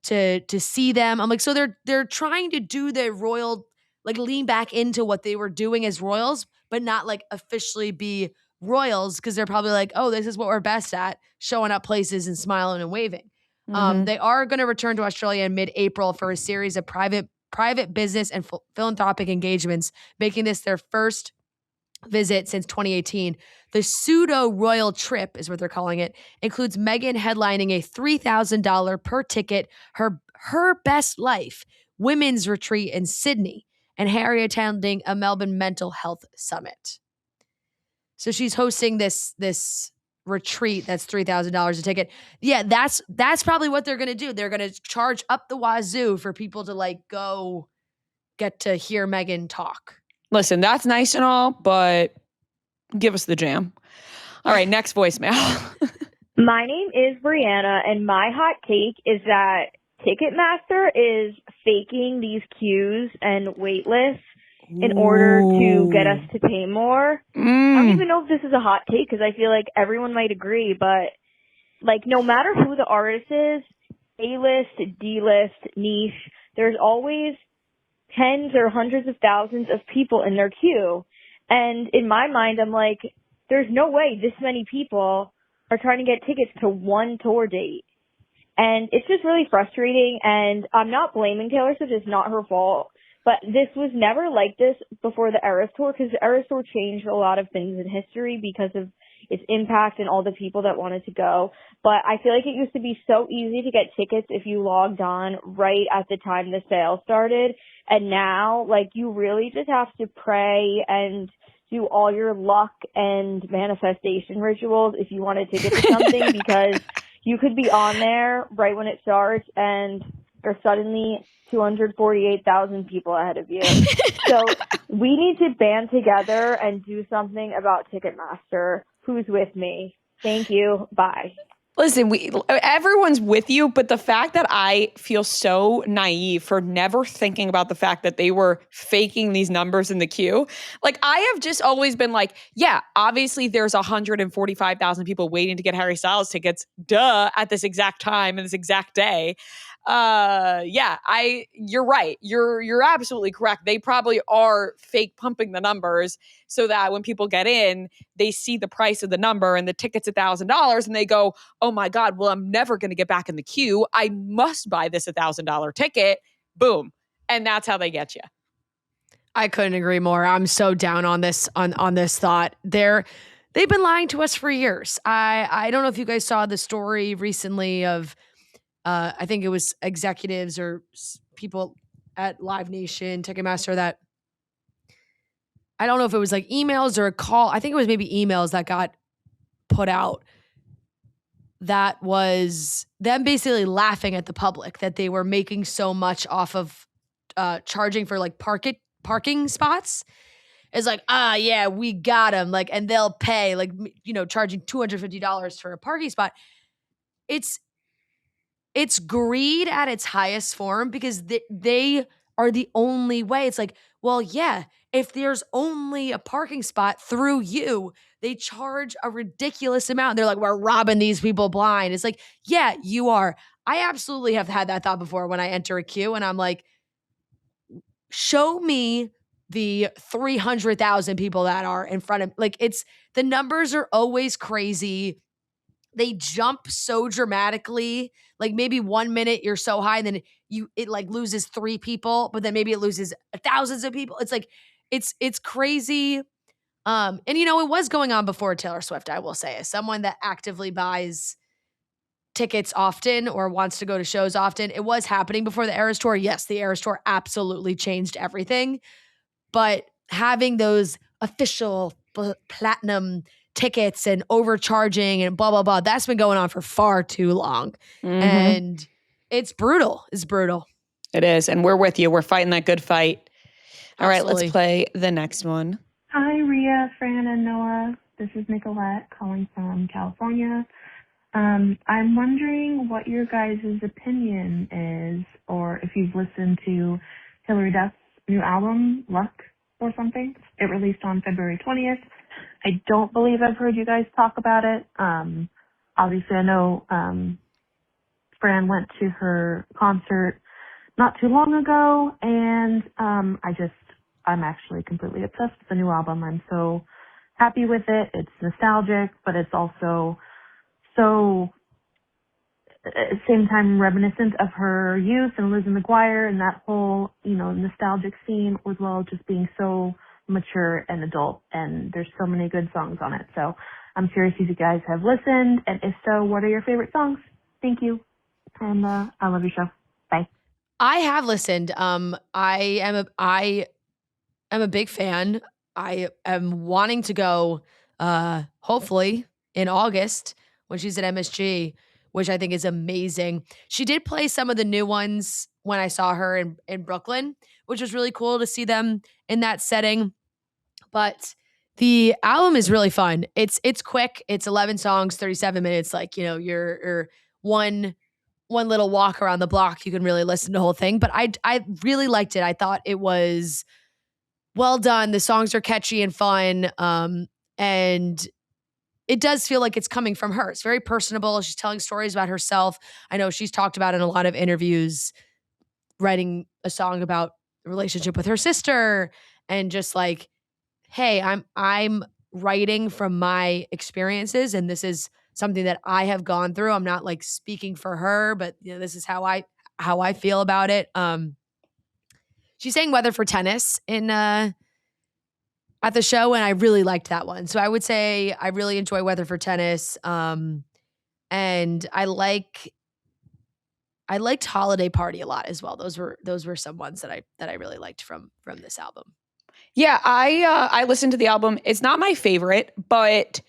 to see them. I'm like, so they're trying to do the royal, like lean back into what they were doing as royals, but not like officially be royals because they're probably like, oh, this is what we're best at, showing up places and smiling and waving. Mhm. They are going to return to Australia in mid-April for a series of private business and philanthropic engagements, making this their first visit since 2018. The pseudo royal trip is what they're calling it. Includes Meghan headlining a $3,000 per ticket her best life women's retreat in Sydney, and Harry attending a Melbourne mental health summit. So she's hosting this retreat that's $3,000 a ticket. Yeah, that's probably what they're going to do. They're going to charge up the wazoo for people to like go get to hear Meghan talk. Listen, that's nice and all, but give us the jam. All right, next voicemail. My name is Brianna, and my hot take is that Ticketmaster is faking these queues and wait lists in order to get us to pay more. I don't even know if this is a hot take because I feel like everyone might agree, but like no matter who the artist is, A-list, D-list, niche, there's always tens or hundreds of thousands of people in their queue. And in my mind, I'm like, there's no way this many people are trying to get tickets to one tour date. And it's just really frustrating. And I'm not blaming Taylor Swift. It's not her fault. But this was never like this before the Eras Tour, because the Eras Tour changed a lot of things in history because of its impact and all the people that wanted to go. But I feel like it used to be so easy to get tickets if you logged on right at the time the sale started. And now, like, you really just have to pray and do all your luck and manifestation rituals if you want a ticket to something, because you could be on there right when it starts and there's suddenly 248,000 people ahead of you. So we need to band together and do something about Ticketmaster. Who's with me? Thank you. Bye. Listen, everyone's with you, but the fact that I feel so naive for never thinking about the fact that they were faking these numbers in the queue. Like, I have just always been like, yeah, obviously there's 145,000 people waiting to get Harry Styles tickets, duh, at this exact time and this exact day. You're right. You're absolutely correct. They probably are fake pumping the numbers so that when people get in, they see the price of the number and the ticket's $1,000 and they go, oh my God, well, I'm never going to get back in the queue. I must buy this $1,000 ticket. Boom. And that's how they get you. I couldn't agree more. I'm so down on this on this thought. They've been lying to us for years. I don't know if you guys saw the story recently of I think it was executives or people at Live Nation, Ticketmaster, that I don't know if it was like emails or a call. I think it was maybe emails that got put out. That was them basically laughing at the public that they were making so much off of charging for like parking spots. It's like, yeah, we got them. Like, and they'll pay, like, charging $250 for a parking spot. It's greed at its highest form because they are the only way. It's like, well, yeah, if there's only a parking spot through you, they charge a ridiculous amount. They're like, we're robbing these people blind. It's like, yeah, you are. I absolutely have had that thought before when I enter a queue and I'm like, show me the 300,000 people that are in front of, like, the numbers are always crazy. They jump so dramatically. Like maybe 1 minute you're so high and then it like loses 3 people, but then maybe it loses thousands of people. It's like, it's crazy. And it was going on before Taylor Swift, I will say, as someone that actively buys tickets often or wants to go to shows often. It was happening before the Eras Tour. Yes, the Eras Tour absolutely changed everything. But having those official platinum tickets and overcharging and blah, blah, blah. That's been going on for far too long. And it's brutal. It's brutal. It is. And we're with you. We're fighting that good fight. All right, Absolutely. let's play the next one. Hi, Rhea, Fran, and Noah. This is Nicolette calling from California. I'm wondering what your guys' opinion is, or if you've listened to Hilary Duff's new album, Luck or something. It released on February 20th. I don't believe I've heard you guys talk about it. Obviously, I know Fran went to her concert not too long ago, and I'm actually completely obsessed with the new album. I'm so happy with it. It's nostalgic, but it's also so at the same time reminiscent of her youth and Lizzie McGuire and that whole, nostalgic scene, as well as just being so mature and adult. And there's so many good songs on it. So I'm curious if you guys have listened, and if so, what are your favorite songs? Thank you. And I love your show. Bye. I have listened. I am a big fan. I am wanting to go, hopefully in August when she's at MSG, which I think is amazing. She did play some of the new ones when I saw her in Brooklyn, which was really cool to see them in that setting. But the album is really fun. It's quick. It's 11 songs, 37 minutes. Like, you're one little walk around the block. You can really listen to the whole thing. But I really liked it. I thought it was well done. The songs are catchy and fun. And it does feel like it's coming from her. It's very personable. She's telling stories about herself. I know she's talked about in a lot of interviews, writing a song about the relationship with her sister, and just like, hey, I'm writing from my experiences, and this is something that I have gone through. I'm not like speaking for her, but this is how I feel about it. She sang Weather for Tennis at the show, and I really liked that one. So I would say I really enjoy Weather for Tennis. And I liked Holiday Party a lot as well. Those were some ones that I really liked from this album. Yeah, I listened to the album. It's not my favorite, but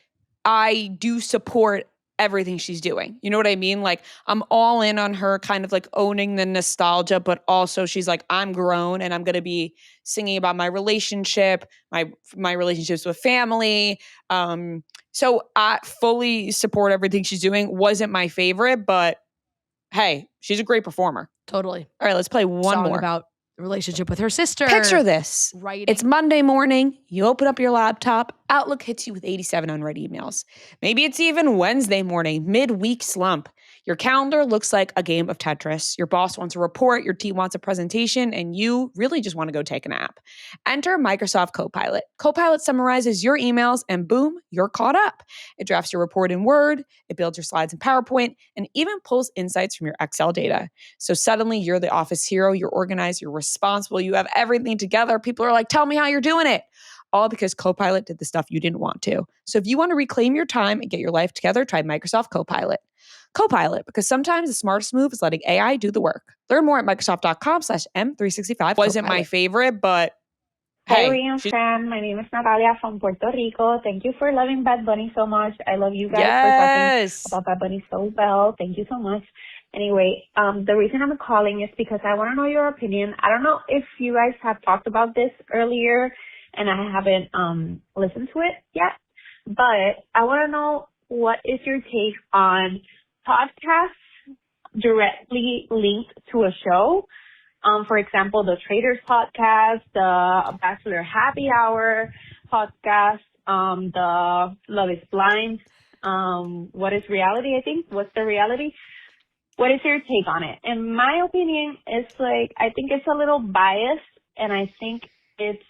I do support everything she's doing. You know what I mean? Like, I'm all in on her kind of like owning the nostalgia, but also she's like, I'm grown and I'm going to be singing about my relationship, my relationships with family. So I fully support everything she's doing. Wasn't my favorite, but hey, she's a great performer. Totally. All right, let's play one Song more. about the relationship with her sister. Picture this. Writing. It's Monday morning. You open up your laptop. Outlook hits you with 87 unread emails. Maybe it's even Wednesday morning, midweek slump. Your calendar looks like a game of Tetris. Your boss wants a report, your team wants a presentation, and you really just want to go take a nap. Enter Microsoft Copilot. Copilot summarizes your emails, and boom, you're caught up. It drafts your report in Word, it builds your slides in PowerPoint, and even pulls insights from your Excel data. So suddenly you're the office hero, you're organized, you're responsible, you have everything together. People are like, tell me how you're doing it. All because Copilot did the stuff you didn't want to. So if you want to reclaim your time and get your life together, try Microsoft Copilot. Copilot, because sometimes the smartest move is letting AI do the work. Learn more at Microsoft.com/M365. Wasn't my favorite, but Hi, hey. Rhea and Fran. My name is Natalia from Puerto Rico. Thank you for loving Bad Bunny so much. I love you guys for talking about Bad Bunny so well. Thank you so much. Anyway, the reason I'm calling is because I want to know your opinion. I don't know if you guys have talked about this earlier, and I haven't listened to it yet, but I want to know, what is your take on podcasts directly linked to a show? For example, the Traders podcast, the Bachelor Happy Hour podcast, the Love is Blind, What is Reality, I think. What's the Reality? What is your take on it? In my opinion, it's like, I think it's a little biased, and I think it's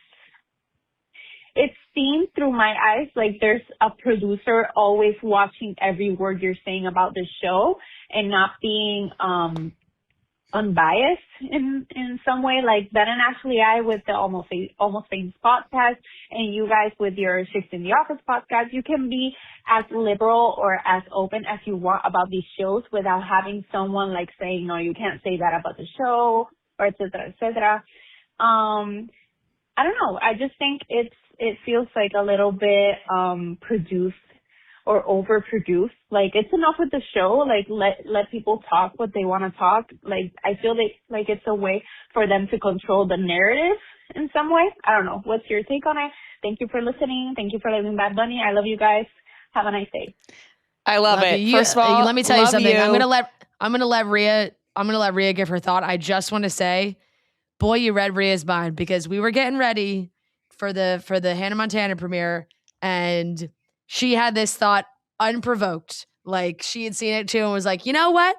seen through my eyes. Like, there's a producer always watching every word you're saying about the show and not being unbiased in some way. Like Ben and Ashley, I with the Almost Famous podcast, and you guys with your Shifts in the Office podcast, you can be as liberal or as open as you want about these shows without having someone like saying, no, you can't say that about the show, or et cetera, et cetera. I don't know. I just think it's it feels like a little bit produced or overproduced. Like, it's enough with the show. Like, let people talk what they want to talk. Like, I feel like it's a way for them to control the narrative in some way. I don't know. What's your take on it? Thank you for listening. Thank you for living Bad Bunny. I love you guys. Have a nice day. I love it. You. First of all, let me tell you something. You. I'm gonna let Rhea give her thought. I just want to say, boy, you read Rhea's mind, because we were getting ready for the Hannah Montana premiere, and she had this thought unprovoked. Like, she had seen it too and was like, you know what?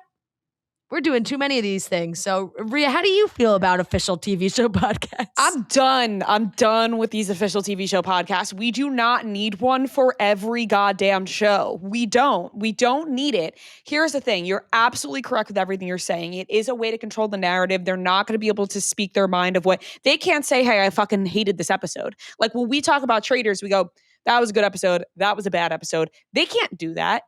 We're doing too many of these things. So, Rhea, how do you feel about official TV show podcasts? I'm done with these official TV show podcasts. We do not need one for every goddamn show. We don't need it. Here's the thing. You're absolutely correct with everything you're saying. It is a way to control the narrative. They're not going to be able to speak their mind of what they can't say. Hey, I fucking hated this episode. Like, when we talk about Traitors, we go, that was a good episode. That was a bad episode. They can't do that,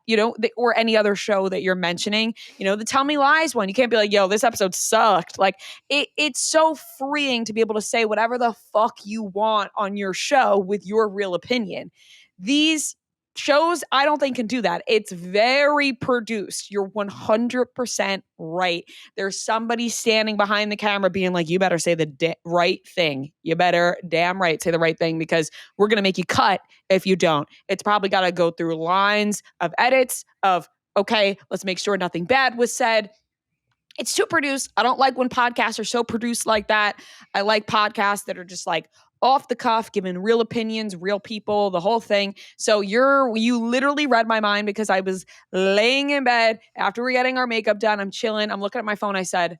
or any other show that you're mentioning. The Tell Me Lies one. You can't be like, yo, this episode sucked. Like, it's so freeing to be able to say whatever the fuck you want on your show with your real opinion. These shows, I don't think, can do that. It's very produced. You're 100% right. There's somebody standing behind the camera being like, you better say the right thing. You better damn right say the right thing, because we're going to make you cut if you don't. It's probably got to go through lines of edits of, okay, let's make sure nothing bad was said. It's too produced. I don't like when podcasts are so produced like that. I like podcasts that are just like off the cuff, giving real opinions, real people, the whole thing. So you literally read my mind, because I was laying in bed after we're getting our makeup done. I'm chilling. I'm looking at my phone. I said,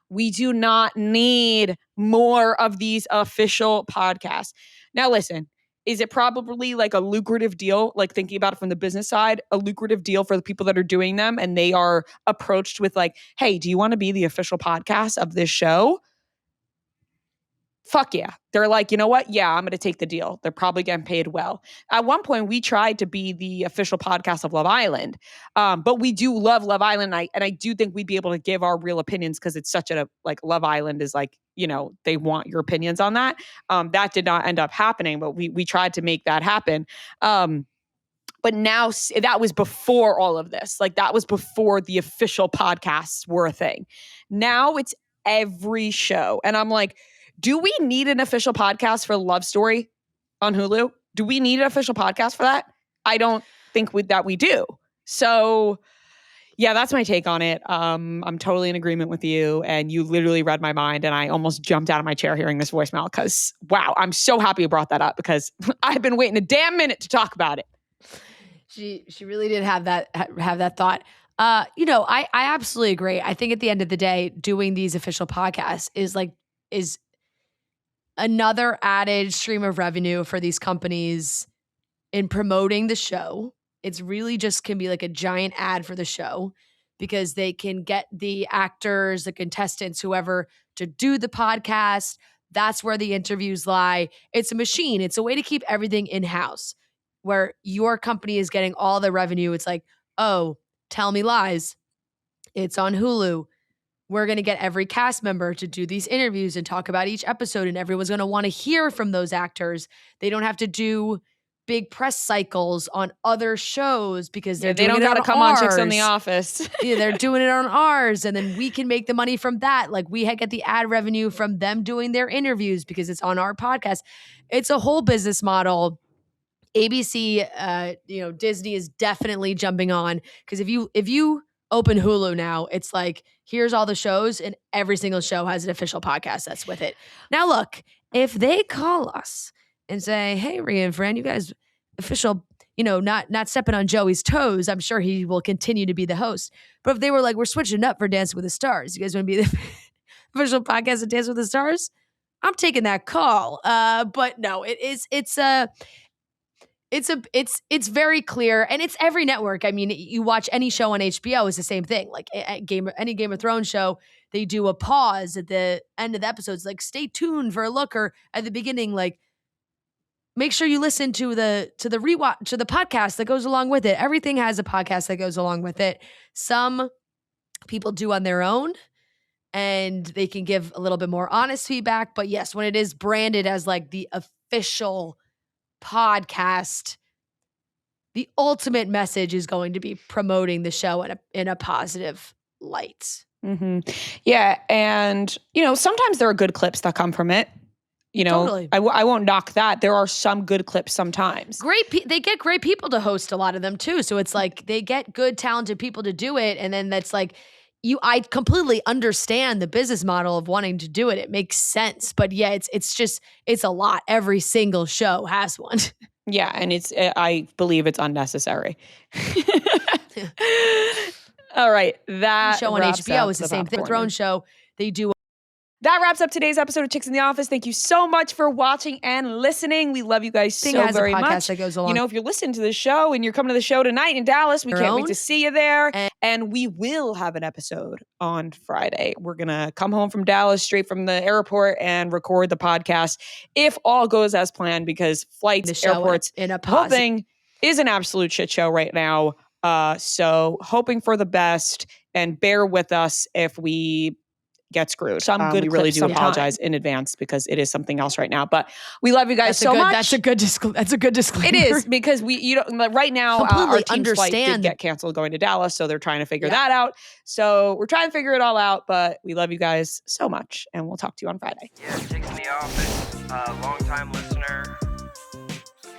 we do not need more of these official podcasts. Now, listen, is it probably like a lucrative deal? Like, thinking about it from the business side, a lucrative deal for the people that are doing them, and they are approached with like, hey, do you want to be the official podcast of this show? Fuck yeah. They're like, you know what? Yeah, I'm going to take the deal. They're probably getting paid well. At one point, we tried to be the official podcast of Love Island, but we do love Love Island. And I do think we'd be able to give our real opinions, because it's such like, Love Island is like, they want your opinions on that. That did not end up happening, but we tried to make that happen. But now, that was before all of this. Like, that was before the official podcasts were a thing. Now it's every show. And I'm like, do we need an official podcast for Love Story on Hulu? Do we need an official podcast for that? I don't think that we do. So, yeah, that's my take on it. I'm totally in agreement with you, and you literally read my mind, and I almost jumped out of my chair hearing this voicemail, because, wow, I'm so happy you brought that up, because I've been waiting a damn minute to talk about it. She really did have that thought. I absolutely agree. I think at the end of the day, doing these official podcasts is another added stream of revenue for these companies in promoting the show. It's really just can be like a giant ad for the show, because they can get the actors, the contestants, whoever, to do the podcast. That's where the interviews lie. It's a machine. It's a way to keep everything in-house, where your company is getting all the revenue. It's like, oh, Tell Me Lies. It's on Hulu. We're going to get every cast member to do these interviews and talk about each episode, and everyone's going to want to hear from those actors. They don't have to do big press cycles on other shows, because they don't got to come on Chicks in the Office. Yeah, they're doing it on ours, and then we can make the money from that. Like, we get the ad revenue from them doing their interviews because it's on our podcast. It's a whole business model. ABC, Disney is definitely jumping on, because if you open Hulu now, it's like, here's all the shows, and every single show has an official podcast that's with it. Now, look, if they call us and say, hey, Rhea and Fran, you guys official, not stepping on Joey's toes, I'm sure he will continue to be the host. But if they were like, we're switching up for Dancing with the Stars, you guys want to be the official podcast of Dancing with the Stars? I'm taking that call. But no, it's very clear, and it's every network. I mean, you watch any show on HBO, it's the same thing. Like any Game of Thrones show, they do a pause at the end of the episodes, like, stay tuned for a look, or at the beginning, like, make sure you listen to the rewatch, to the podcast that goes along with it. Everything has a podcast that goes along with it. Some people do on their own, and they can give a little bit more honest feedback. But yes, when it is branded as like the official podcast, the ultimate message is going to be promoting the show in a positive light. Mm-hmm. Yeah. And, sometimes there are good clips that come from it. Totally. I won't knock that. There are some good clips sometimes. They get great people to host a lot of them too. So it's like they get good, talented people to do it. And then that's like, I completely understand the business model of wanting to do it. It makes sense. But yeah, it's a lot. Every single show has one. Yeah. And I believe it's unnecessary. All right. That show on HBO is the same thing. The Throne show, they do. That wraps up today's episode of Chicks in the Office. Thank you so much for watching and listening. We love you guys so very much. That goes along. If you're listening to the show and you're coming to the show tonight in Dallas, we can't wait to see you there. And we will have an episode on Friday. We're going to come home from Dallas straight from the airport and record the podcast if all goes as planned, because flights, airports, the whole thing is an absolute shit show right now. So hoping for the best, and bear with us if we get screwed. We really do apologize in advance because it is something else right now. But we love you guys much. That's a good disclaimer. It is, because right now our team's flight did get canceled going to Dallas, so they're trying to figure that out. So we're trying to figure it all out, but we love you guys so much, and we'll talk to you on Friday. Yeah, Chicks in the Office, long-time listener,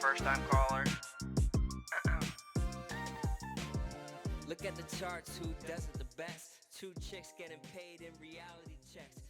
first-time caller. Look at the charts, who does it the best? 2 chicks getting paid in reality checks.